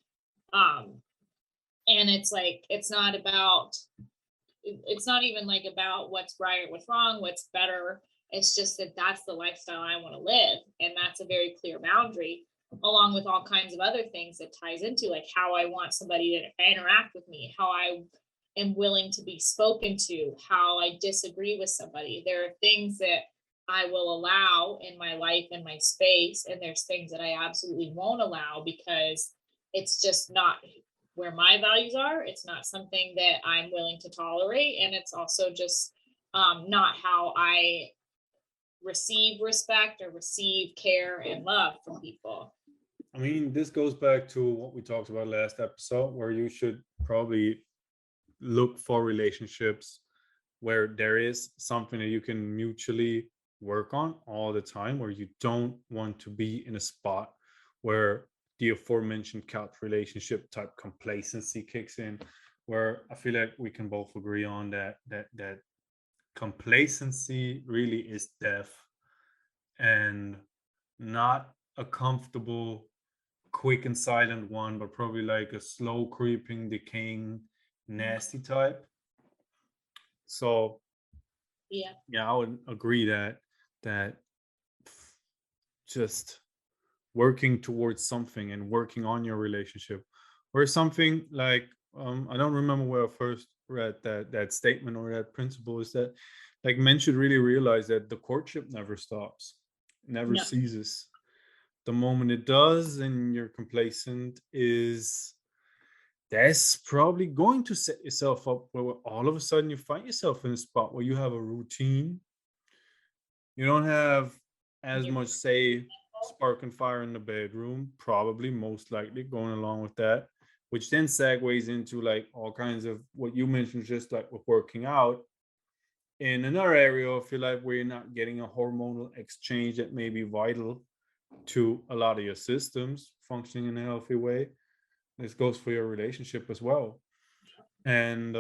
And it's like, it's not even like about what's right or what's wrong, what's better. It's just that that's the lifestyle I want to live. And that's a very clear boundary, along with all kinds of other things that ties into like how I want somebody to interact with me, how I am willing to be spoken to, how I disagree with somebody. There are things that I will allow in my life and my space, and there's things that I absolutely won't allow, because it's just not where my values are. It's not something that I'm willing to tolerate, and it's also just not how I receive respect or receive care and love from people. I mean, this goes back to what we talked about last episode, where you should probably look for relationships where there is something that you can mutually work on all the time, where you don't want to be in a spot where the aforementioned couch relationship type complacency kicks in, where I feel like we can both agree on that complacency really is death, and not a comfortable, quick and silent one, but probably like a slow creeping, decaying, nasty type. So yeah, I would agree that just working towards something and working on your relationship, or something like I don't remember where I first read that statement or that principle, is that like men should really realize that the courtship never stops, never ceases. The moment it does and you're complacent, is that's probably going to set yourself up where all of a sudden you find yourself in a spot where you have a routine. You don't have as much, say, spark and fire in the bedroom, probably, most likely, going along with that. which then segues into like all kinds of what you mentioned, just like with working out. In another area of your life where you're not getting a hormonal exchange that may be vital to a lot of your systems functioning in a healthy way. This goes for your relationship as well. And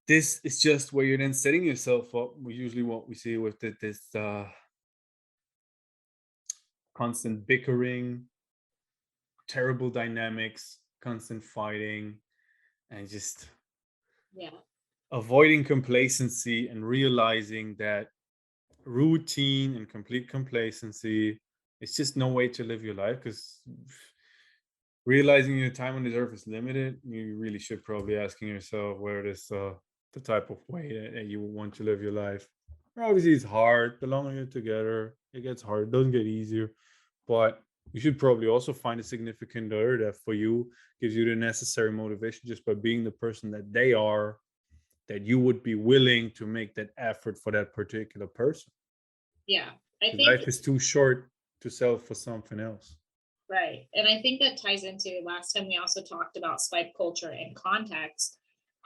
this is just where you're then setting yourself up. Usually what we see with this constant bickering, terrible dynamics, constant fighting, and just Yeah. avoiding complacency and realizing that routine and complete complacency is just no way to live your life, because realizing your time on this earth is limited, you really should probably asking yourself whether this the type of way that you want to live your life. Obviously it's hard. The longer you're together, it gets hard, it doesn't get easier. But you should probably also find a significant other that for you gives you the necessary motivation just by being the person that they are, that you would be willing to make that effort for that particular person. Yeah. I Because think life is too short to sell for something else. right. And I think that ties into last time we also talked about swipe culture and context.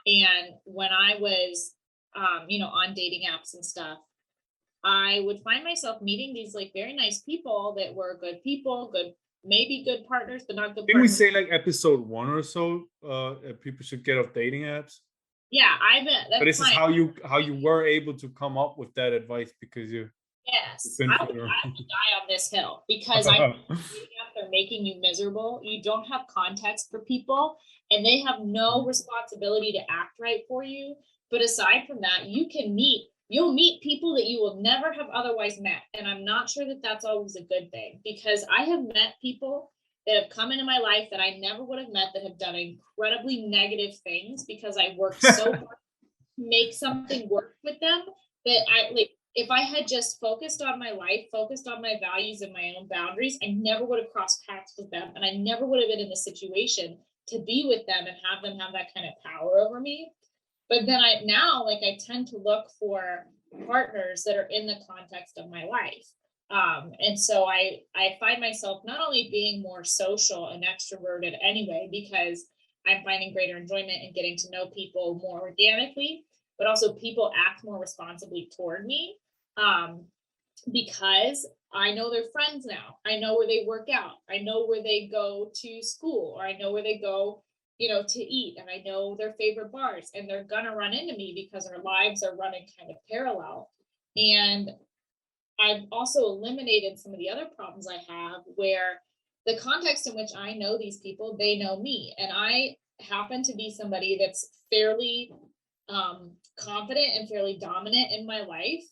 And when I was, on dating apps and stuff, I would find myself meeting these like very nice people that were good people, good, maybe good partners, but not good Didn't we partners. say like episode 1 or so that people should get off dating apps? Yeah, I bet But that's this is fine. how you were able to come up with that advice, because you've Yes, been I through would die on this hill because I your they're making you miserable. You don't have context for people, and they have no responsibility to act right for you. But aside from that, you'll meet people that you will never have otherwise met. And I'm not sure that that's always a good thing, because I have met people that have come into my life that I never would have met, that have done incredibly negative things because I worked so hard to make something work with them, that I like, if I had just focused on my life, focused on my values and my own boundaries, I never would have crossed paths with them. And I never would have been in the situation to be with them and have them have that kind of power over me. But then I tend to look for partners that are in the context of my life. And so I find myself not only being more social and extroverted anyway, because I'm finding greater enjoyment in getting to know people more organically, but also people act more responsibly toward me, because I know their friends now. I know where they work out. I know where they go to school, or I know where they go, to eat, and I know their favorite bars, and they're gonna run into me because our lives are running kind of parallel. And I've also eliminated some of the other problems I have, where the context in which I know these people, they know me. And I happen to be somebody that's fairly confident and fairly dominant in my life.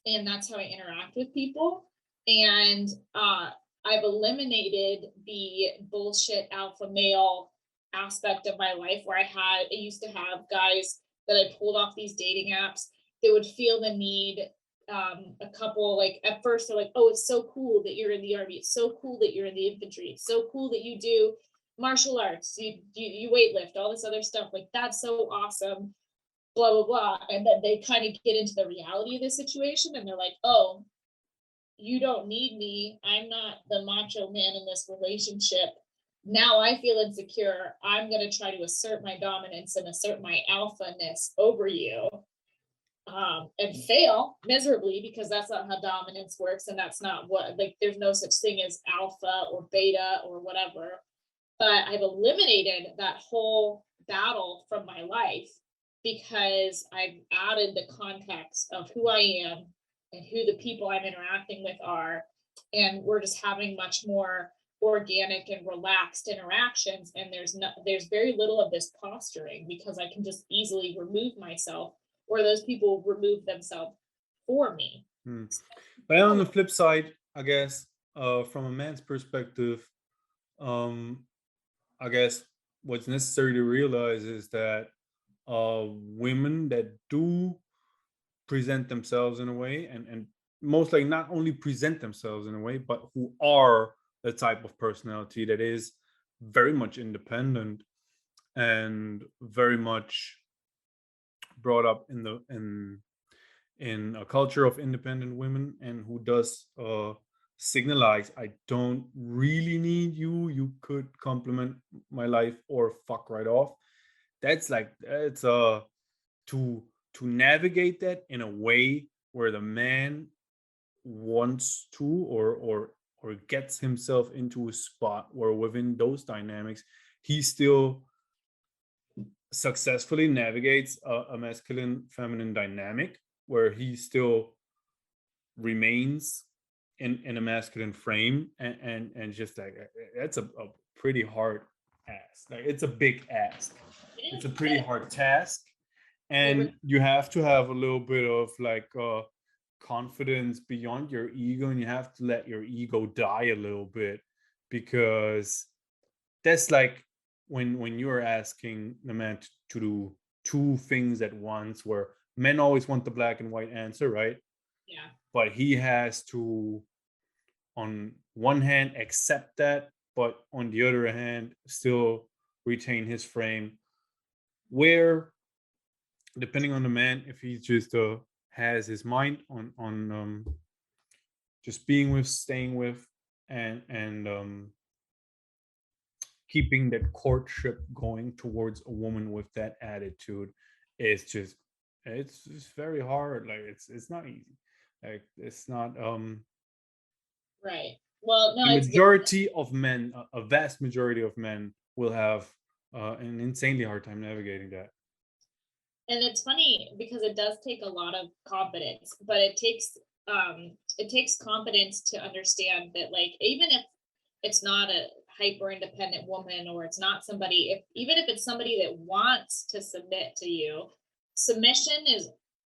And that's how I interact with people. And I've eliminated the bullshit alpha male aspect of my life, where I used to have guys that I pulled off these dating apps that would feel the need, a couple, like at first they're like, oh, it's so cool that you're in the army, it's so cool that you're in the infantry, it's so cool that you do martial arts, you weightlift, all this other stuff, like that's so awesome, blah blah blah. And then they kind of get into the reality of the situation, and they're like, oh, you don't need me, I'm not the macho man in this relationship, now I feel insecure, I'm going to try to assert my dominance and assert my alpha-ness over you, and fail miserably, because that's not how dominance works, and that's not what, like, there's no such thing as alpha or beta or whatever. But I've eliminated that whole battle from my life, because I've added the context of who I am and who the people I'm interacting with are, and we're just having much more organic and relaxed interactions, and there's very little of this posturing, because I can just easily remove myself, or those people remove themselves for me. But on the flip side, I guess, from a man's perspective, um, I guess what's necessary to realize is that women that do present themselves in a way, and most like not only present themselves in a way, but who are the type of personality that is very much independent and very much brought up in a culture of independent women, and who does signalize I don't really need you. You could complement my life or fuck right off. That's like it's to navigate that in a way where the man wants to or gets himself into a spot where within those dynamics he still successfully navigates a masculine feminine dynamic where he still remains in a masculine frame and just like that's a pretty hard ask. Like it's a big ask. It's a pretty hard task, and you have to have a little bit of like confidence beyond your ego, and you have to let your ego die a little bit, because that's like when you're asking the man to do two things at once, where men always want the black and white answer, right? Yeah. But he has to, on one hand, accept that, but on the other hand, still retain his frame. Where, depending on the man, if he just has his mind on just being with, staying with, and keeping that courtship going towards a woman with that attitude, is just it's very hard. Like it's not easy. Like it's not Right. Well, no, the it's majority of men, a vast majority of men, will have an insanely hard time navigating that. and it's funny because it does take a lot of confidence, but it takes confidence to understand that, like, even if it's not a hyper independent woman, or it's not somebody, if even if it's somebody that wants to submit to you, submission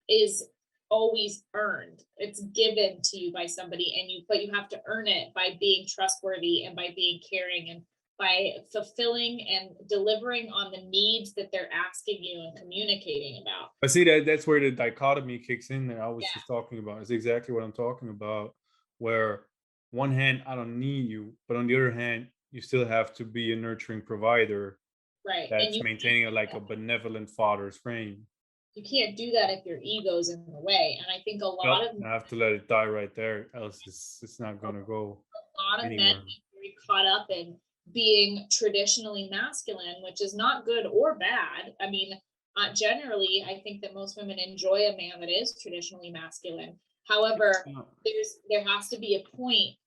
is always earned. It's given to you by somebody, and you have to earn it by being trustworthy and by being caring and by fulfilling and delivering on the needs that they're asking you and communicating about. I see that's where the dichotomy kicks in that I was Yeah. just talking about. It's exactly what I'm talking about. Where one hand, I don't need you, but on the other hand, you still have to be a nurturing provider Right. And that's maintaining like a benevolent father's frame. you can't do that if your ego's in the way. And I think a Yep, lot of I have to let it die right there, else it's not a gonna go lot of men anywhere. get very caught up in being traditionally masculine, which is not good or bad. I mean, generally, I think that most women enjoy a man that is traditionally masculine. However, Yeah. there has to be a point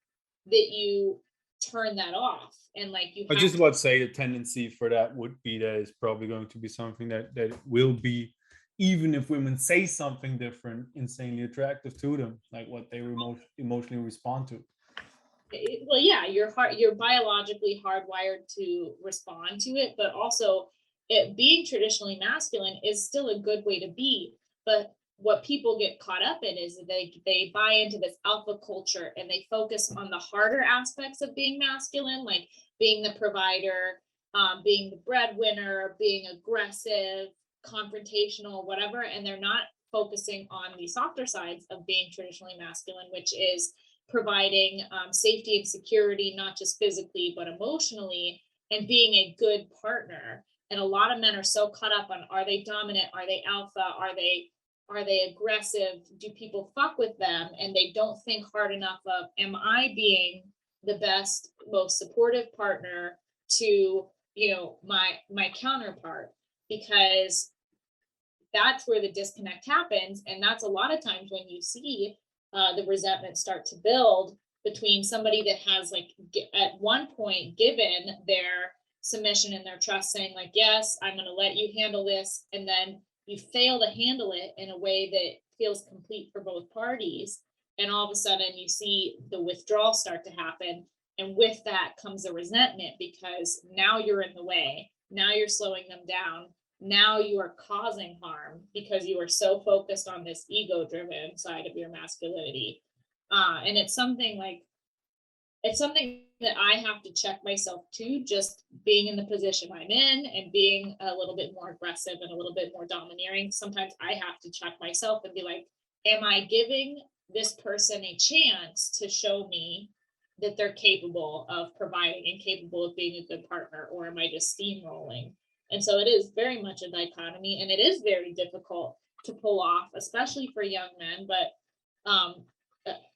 that you turn that off, and like you I was have just to. about to say the tendency for that would be that it's probably going to be something that will be, even if women say something different, insanely attractive to them, like what they emotionally respond to. Well, yeah, you're biologically hardwired to respond to it, but also it being traditionally masculine is still a good way to be. But what people get caught up in is they buy into this alpha culture, and they focus on the harder aspects of being masculine, like being the provider, being the breadwinner, being aggressive, confrontational, whatever, and they're not focusing on the softer sides of being traditionally masculine, which is providing safety and security, not just physically but emotionally, and being a good partner. And a lot of men are so caught up on, are they dominant, are they alpha, are they aggressive, do people fuck with them, and they don't think hard enough of, am I being the best, most supportive partner to, my counterpart? Because that's where the disconnect happens, and that's a lot of times when you see the resentment start to build between somebody that has, like, at one point given their submission and their trust, saying like, yes, I'm going to let you handle this, and then you fail to handle it in a way that feels complete for both parties, and all of a sudden you see the withdrawal start to happen, and with that comes a resentment, because now you're in the way, now you're slowing them down, now you are causing harm because you are so focused on this ego driven side of your masculinity. And it's something that I have to check myself to, just being in the position I'm in and being a little bit more aggressive and a little bit more domineering. Sometimes I have to check myself and be like, am I giving this person a chance to show me that they're capable of providing and capable of being a good partner, or am I just steamrolling? And so it is very much a dichotomy, and it is very difficult to pull off, especially for young men. But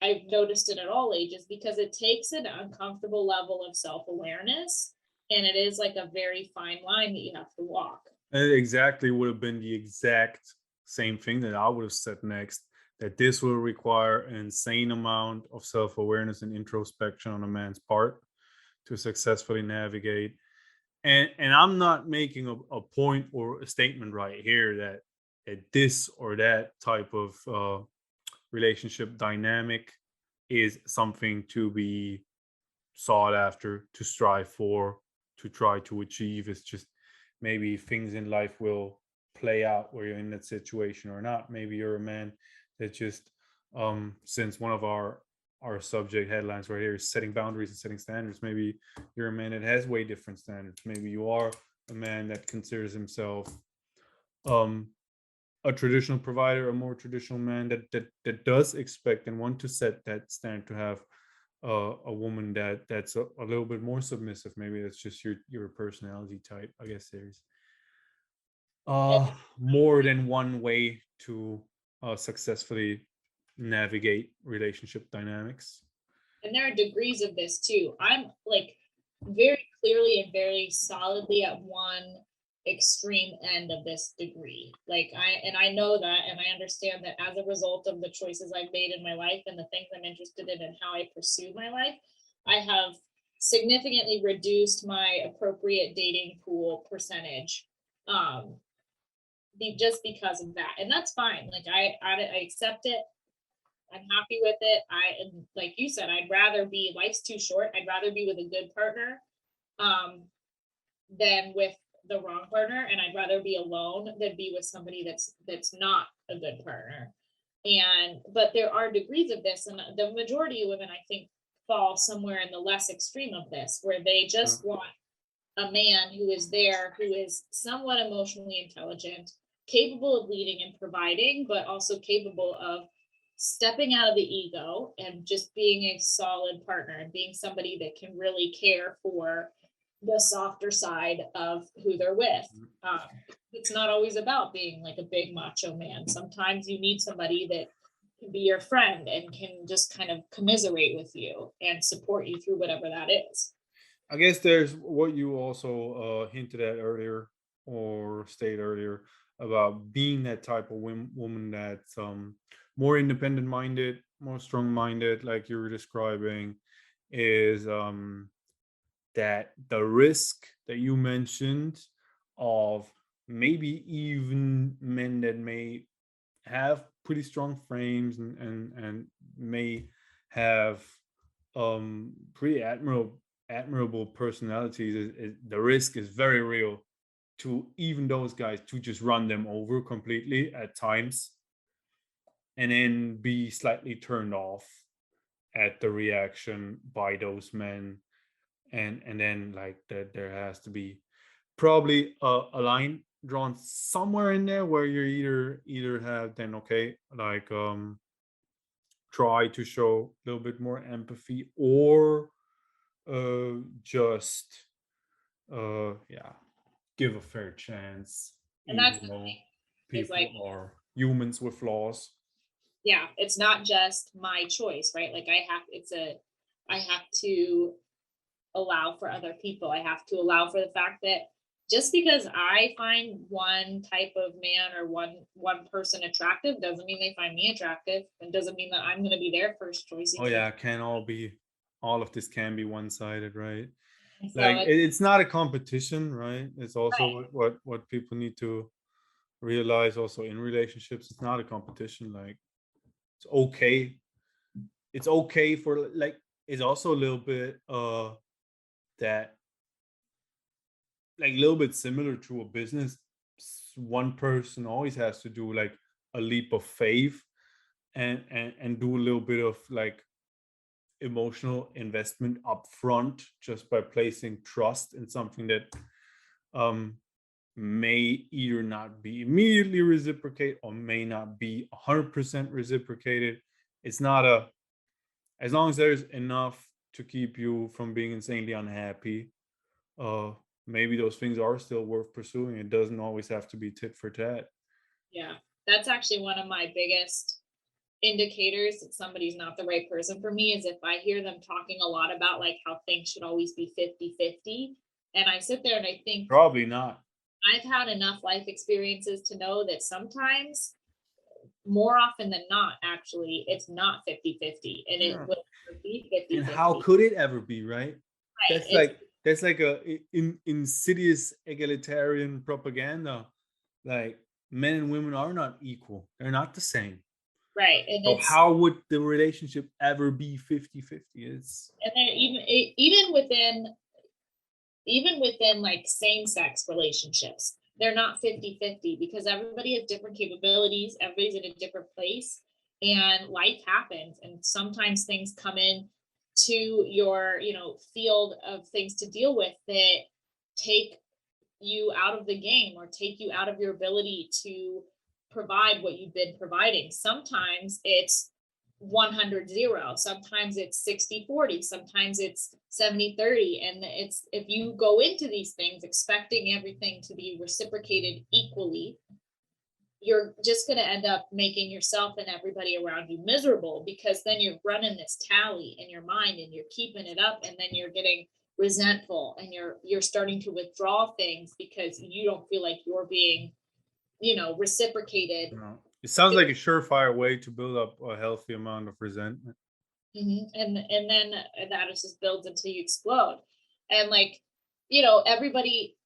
I've noticed it at all ages, because it takes an uncomfortable level of self-awareness, and it is like a very fine line that you have to walk. And it exactly would have been the exact same thing that I would have said next. That this will require an insane amount of self awareness and introspection on a man's part to successfully navigate. And I'm not making a point or a statement right here that this or that type of relationship dynamic is something to be sought after, to strive for, to try to achieve. It's just maybe things in life will play out where you're in that situation or not. Maybe you're a man that just since one of our subject headlines right here is setting boundaries and setting standards. Maybe you're a man that has way different standards. Maybe you are a man that considers himself um a traditional provider, a more traditional man that does expect and want to set that standard to have a woman that's a little bit more submissive. Maybe that's just your personality type. I guess there's And, more than one way to successfully navigate relationship dynamics. and there are degrees of this too. I'm like very clearly and very solidly at one extreme end of this degree. Like I know that, and I understand that as a result of the choices I've made in my life and the things I'm interested in and how I pursue my life, I have significantly reduced my appropriate dating pool percentage, um just because of that. And that's fine. Like I accept it. I'm happy with it. Like you said, I'd rather be, life's too short. I'd rather be with a good partner um than with the wrong partner, and I'd rather be alone than be with somebody that's not a good partner. And but there are degrees of this, and the majority of women, I think, fall somewhere in the less extreme of this, where they Uh, just want a man who is there, who is somewhat emotionally intelligent, capable of leading and providing, but also capable of stepping out of the ego and just being a solid partner and being somebody that can really care for the softer side of who they're with. Um, it's not always about being like a big macho man. Sometimes you need somebody that can be your friend and can just kind of commiserate with you and support you through whatever that is. I guess there's what you also hinted at earlier or stated earlier about being that type of woman that's more independent minded, more strong minded, like you were describing, is that the risk that you mentioned of maybe even men that may have pretty strong frames and may have pretty admirable personalities the risk is very real to even those guys to just run them over completely at times and then be slightly turned off at the reaction by those men and then like that there has to be probably a line drawn somewhere in there where you either have then okay like try to show a little bit more empathy or just yeah give a fair chance And even that's the though thing, is like, people are humans with flaws. yeah, it's not just my choice, right? Like I have to allow for other people. I have to allow for the fact that just because I find one type of man or one person attractive doesn't mean they find me attractive, and doesn't mean that I'm going to be their first choice Oh even if. yeah, can all be all of this can be one-sided, right? And so Like it's it's not a competition, right? It's also right. what people need to realize also in relationships. It's not a competition. Like it's okay. It's okay for like it's also a little bit that like a little bit similar to a business. One person always has to do like a leap of faith and do a little bit of like emotional investment up front just by placing trust in something that um may either not be immediately reciprocate or may not be 100% reciprocated. It's not a as long as there's enough to keep you from being insanely unhappy, uh maybe those things are still worth pursuing. It doesn't always have to be tit for tat. Yeah, that's actually one of my biggest indicators that somebody's not the right person for me is if I hear them talking a lot about like how things should always be 50-50. And I sit there and I think, Probably not. I've had enough life experiences to know that sometimes, more often than not, actually, it's not 50-50, and it Yeah. will never be And 50-50. how could it ever be, right? Right. That's like a insidious egalitarian propaganda. Like men and women are not equal. They're not the same. Right. And So it's, how would the relationship ever be 50-50? It's and then even within like same-sex relationships, they're not 50-50 because everybody has different capabilities, everybody's in a different place, and life happens, and sometimes things come in to your, field of things to deal with that take you out of the game or take you out of your ability to provide what you've been providing. Sometimes it's 100-0, sometimes it's 60-40, sometimes it's 70-30. And it's, if you go into these things expecting everything to be reciprocated equally, you're just going to end up making yourself and everybody around you miserable, because then you're running this tally in your mind and you're keeping it up, and then you're getting resentful and you're starting to withdraw things because you don't feel like you're being, reciprocated. it sounds like a surefire way to build up a healthy amount of resentment. And then that just builds until you explode. And like, everybody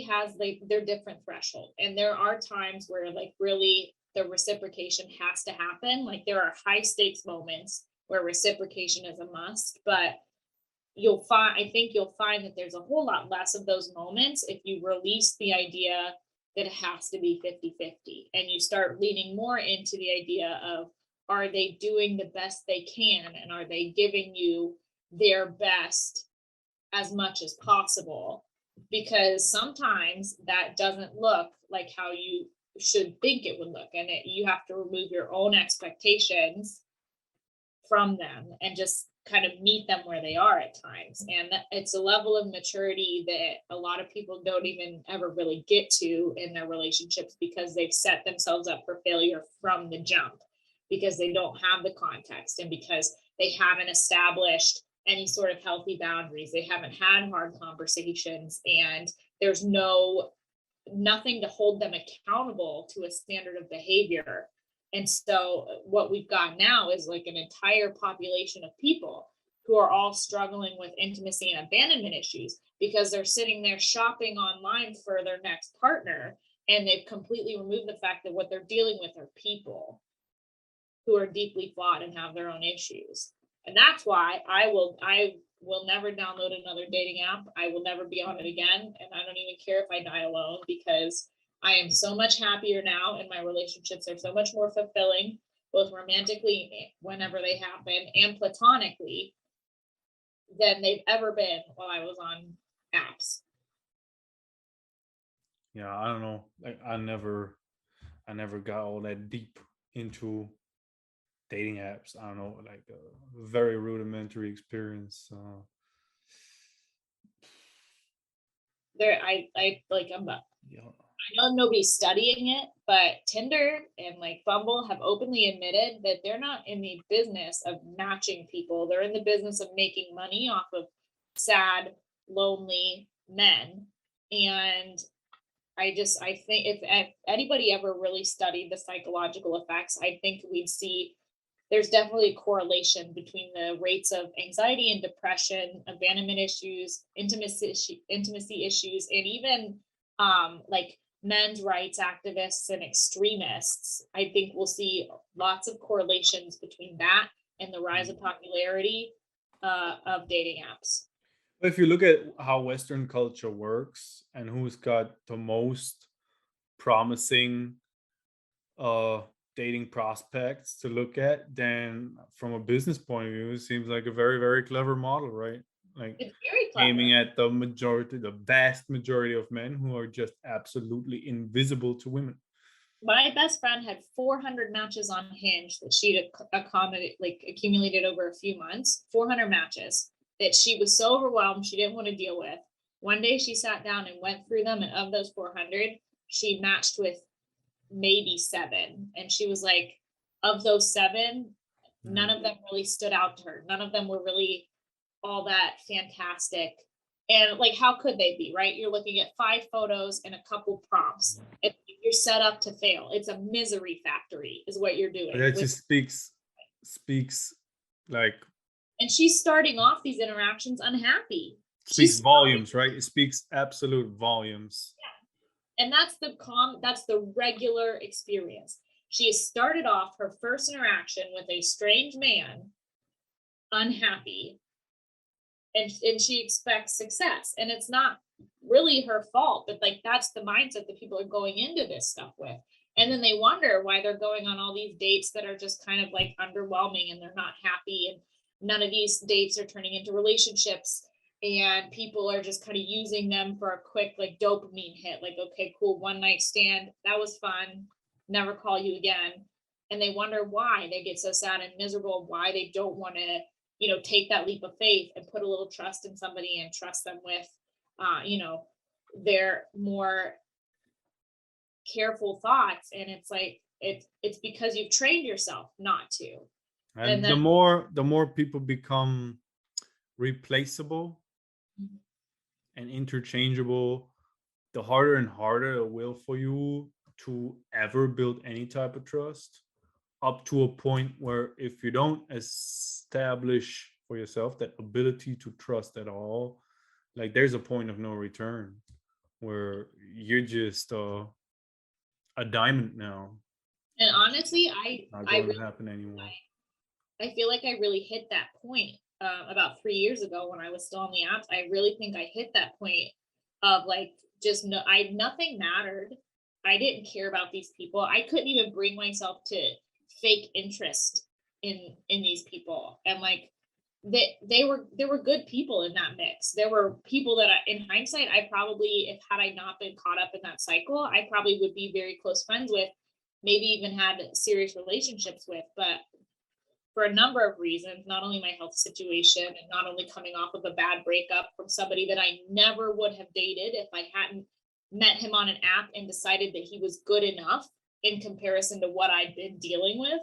has like their different threshold, and there are times where like really the reciprocation has to happen. Like there are high stakes moments where reciprocation is a must, but I think you'll find that there's a whole lot less of those moments if you release the idea that it has to be 50-50, and you start leaning more into the idea of, are they doing the best they can, and are they giving you their best as much as possible? Because sometimes that doesn't look like how you should think it would look, and you have to remove your own expectations from them and just kind of meet them where they are at times. And it's a level of maturity that a lot of people don't even ever really get to in their relationships, because they've set themselves up for failure from the jump, because they don't have the context, and because they haven't established any sort of healthy boundaries. They haven't had hard conversations, and there's nothing to hold them accountable to a standard of behavior. And so what we've got now is like an entire population of people who are all struggling with intimacy and abandonment issues, because they're sitting there shopping online for their next partner, and they've completely removed the fact that what they're dealing with are people who are deeply flawed and have their own issues. And that's why I will never download another dating app. I will never be on it again. And I don't even care if I die alone, because I am so much happier now, and my relationships are so much more fulfilling, both romantically whenever they happen and platonically, than they've ever been while I was on apps. Yeah, I don't know. Like I never got all that deep into dating apps. I don't know, like a very rudimentary experience. Yeah, I know nobody's studying it, but Tinder and like Bumble have openly admitted that they're not in the business of matching people. They're in the business of making money off of sad, lonely men. And I think if anybody ever really studied the psychological effects, I think we'd see there's definitely a correlation between the rates of anxiety and depression, abandonment issues, intimacy issues, and even like men's rights activists and extremists. I think we'll see lots of correlations between that and the rise of popularity of dating apps. if you look at how Western culture works and who's got the most promising uh dating prospects to look at, then from a business point of view, it seems like a very, very clever model, right? Like It's very clever. aiming at the vast majority of men who are just absolutely invisible to women. My best friend had 400 matches on Hinge that she'd accumulated over a few months. 400 matches that she was so overwhelmed she didn't want to deal with. One day she sat down and went through them, and of those 400, she matched with maybe 7, and she was like, of those 7, none of them really stood out to her. None of them were really all that fantastic. And like, how could they be, right? You're looking at 5 photos and a couple prompts. You're set up to fail. It's a misery factory is what you're doing. That just speaks like. And she's starting off these interactions unhappy. Speaks volumes, right? It speaks absolute volumes. Yeah. And that's the regular experience. She has started off her first interaction with a strange man unhappy, and she expects success. And it's not really her fault, but like, that's the mindset that people are going into this stuff with. And then they wonder why they're going on all these dates that are just kind of like underwhelming, and they're not happy, and none of these dates are turning into relationships, and people are just kind of using them for a quick like dopamine hit, like, okay, cool, one night stand, that was fun, never call you again. And they wonder why they get so sad and miserable, why they don't want to, you know, take that leap of faith and put a little trust in somebody and trust them with you know, their more careful thoughts. And it's like, it's because you've trained yourself not to. And then, the more people become replaceable and interchangeable, the harder and harder it will for you to ever build any type of trust, up to a point where if you don't establish for yourself that ability to trust at all, like, there's a point of no return where you're just a diamond now. And honestly, not going to happen anymore. I feel like I really hit that point about 3 years ago when I was still on the apps. I really think I hit that point of like, just nothing mattered. I didn't care about these people. I couldn't even bring myself to fake interest in these people. And like, there were good people in that mix. There were people that in hindsight, I probably, if had I not been caught up in that cycle, I probably would be very close friends with, maybe even had serious relationships with. But for a number of reasons, not only my health situation, and not only coming off of a bad breakup from somebody that I never would have dated if I hadn't met him on an app and decided that he was good enough in comparison to what I'd been dealing with.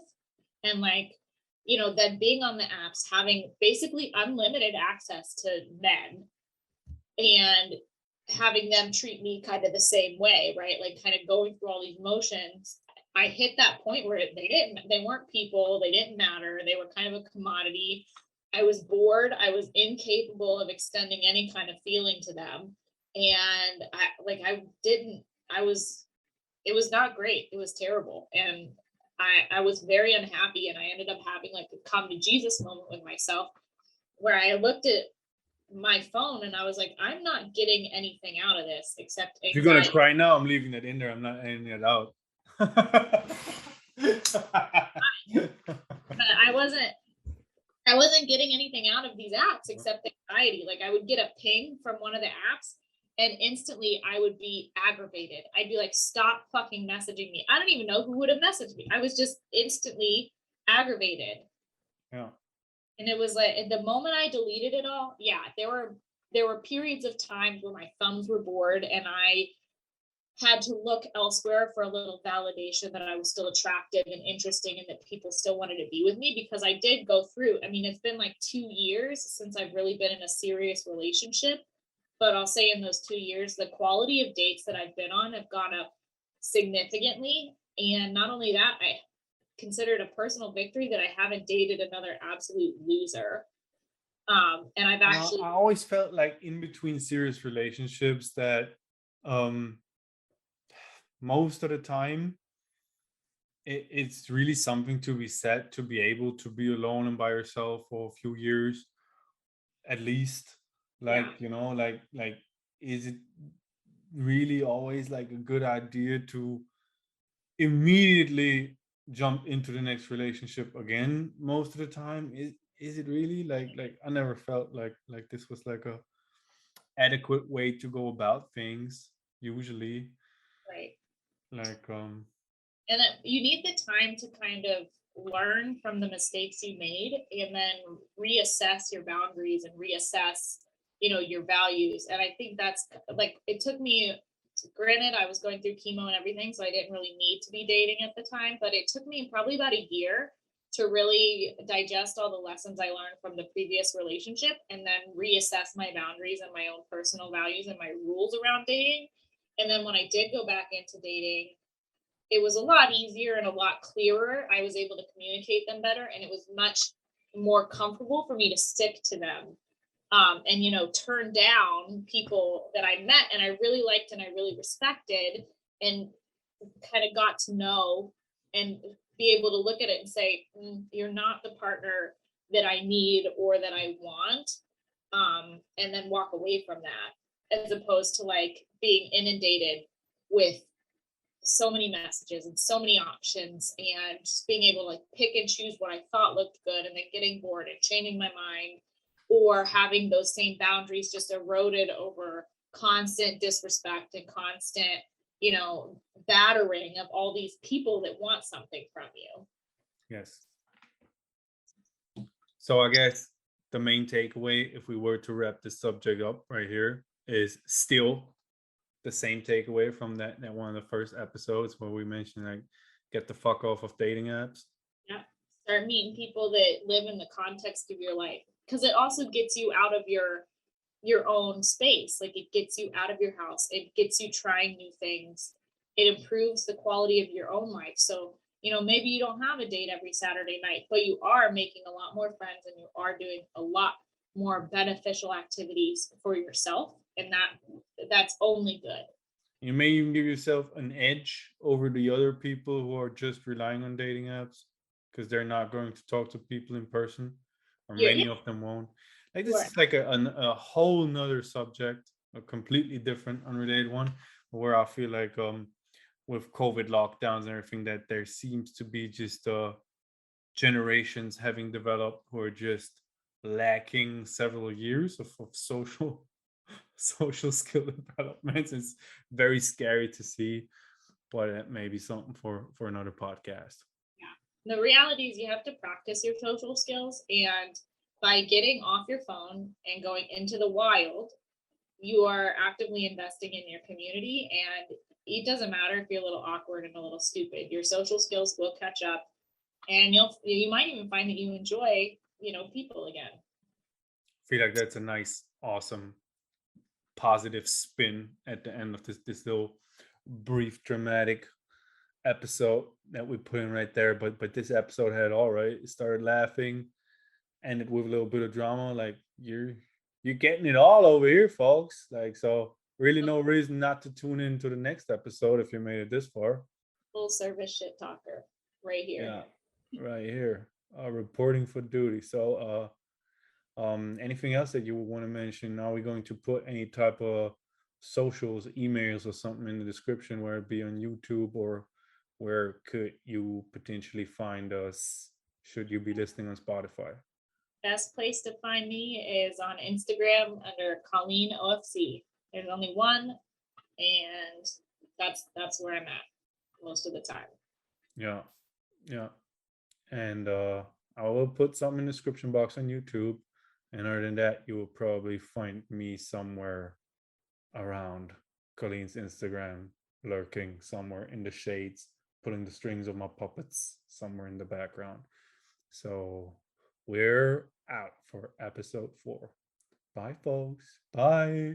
And like, you know, then being on the apps, having basically unlimited access to men and having them treat me kind of the same way, right? Like, kind of going through all these motions. I hit that point where they weren't people, they didn't matter, they were kind of a commodity. I was bored, I was incapable of extending any kind of feeling to them. And it was not great. It was terrible. And I was very unhappy, and I ended up having like a come to Jesus moment with myself, where I looked at my phone and I was like, I'm not getting anything out of this except anxiety. If you're gonna cry now, I'm leaving it in there. I'm not editing it out. But I wasn't getting anything out of these apps except anxiety. Like, I would get a ping from one of the apps and instantly I would be aggravated. I'd be like, stop fucking messaging me. I don't even know who would have messaged me. I was just instantly aggravated. Yeah. And it was like, the moment I deleted it all, yeah, there were periods of times where my thumbs were bored and I had to look elsewhere for a little validation that I was still attractive and interesting and that people still wanted to be with me, because I did go through, I mean, it's been like 2 years since I've really been in a serious relationship, but I'll say in those 2 years, the quality of dates that I've been on have gone up significantly. And not only that, I consider it a personal victory that I haven't dated another absolute loser. And I've actually, I always felt like in between serious relationships that most of the time it's really something to be said to be able to be alone and by yourself for a few years at least. Like, yeah. You know, like is it really always like a good idea to immediately jump into the next relationship again most of the time? Is it really like I never felt like this was like a adequate way to go about things usually. Right. Like and you need the time to kind of learn from the mistakes you made and then reassess your boundaries and reassess, you know, your values. And I think that's like, it took me Granted, I was going through chemo and everything, so I didn't really need to be dating at the time, but it took me probably about a year to really digest all the lessons I learned from the previous relationship and then reassess my boundaries and my own personal values and my rules around dating. And then when I did go back into dating, it was a lot easier and a lot clearer. I was able to communicate them better, and it was much more comfortable for me to stick to them. And turn down people that I met and I really liked and I really respected and kind of got to know and be able to look at it and say, you're not the partner that I need or that I want. And then walk away from that, as opposed to like being inundated with so many messages and so many options and just being able to like pick and choose what I thought looked good and then getting bored and changing my mind, or having those same boundaries just eroded over constant disrespect and constant, battering of all these people that want something from you. Yes. So I guess the main takeaway, if we were to wrap this subject up right here, is still the same takeaway from that one of the first episodes where we mentioned like get the fuck off of dating apps. Yeah. Start meeting people that live in the context of your life, because it also gets you out of your own space. Like it gets you out of your house, it gets you trying new things, it improves the quality of your own life. So maybe you don't have a date every Saturday night, but you are making a lot more friends and you are doing a lot more beneficial activities for yourself, and that's only good. You may even give yourself an edge over the other people who are just relying on dating apps because they're not going to talk to people in person, or many of them won't. Like this is like a whole nother subject, a completely different, unrelated one, where I feel like with COVID lockdowns and everything, that there seems to be just generations having developed who are just lacking several years of social skill development. It's very scary to see, but it may be something for another podcast. Yeah. The reality is you have to practice your social skills, and by getting off your phone and going into the wild, you are actively investing in your community, and it doesn't matter if you're a little awkward and a little stupid. Your social skills will catch up, and you might even find that you enjoy, people again. I feel like that's a nice, awesome, positive spin at the end of this little brief dramatic episode that we put in right there. But this episode had all right. It started laughing, ended with a little bit of drama. Like you're getting it all over here, folks. Like, so really no reason not to tune in to the next episode if you made it this far. Full service shit talker right here. Yeah, right here. Reporting for duty. So anything else that you would want to mention? Are we going to put any type of socials, emails, or something in the description, where it be on YouTube, or where could you potentially find us should you be listening on Spotify? Best place to find me is on Instagram under Colleen OFC. There's only one, and that's where I'm at most of the time. Yeah, and I will put something in the description box on YouTube. And other than that, you will probably find me somewhere around Colleen's Instagram, lurking somewhere in the shades, pulling the strings of my puppets somewhere in the background. So we're out for episode 4. Bye, folks. Bye.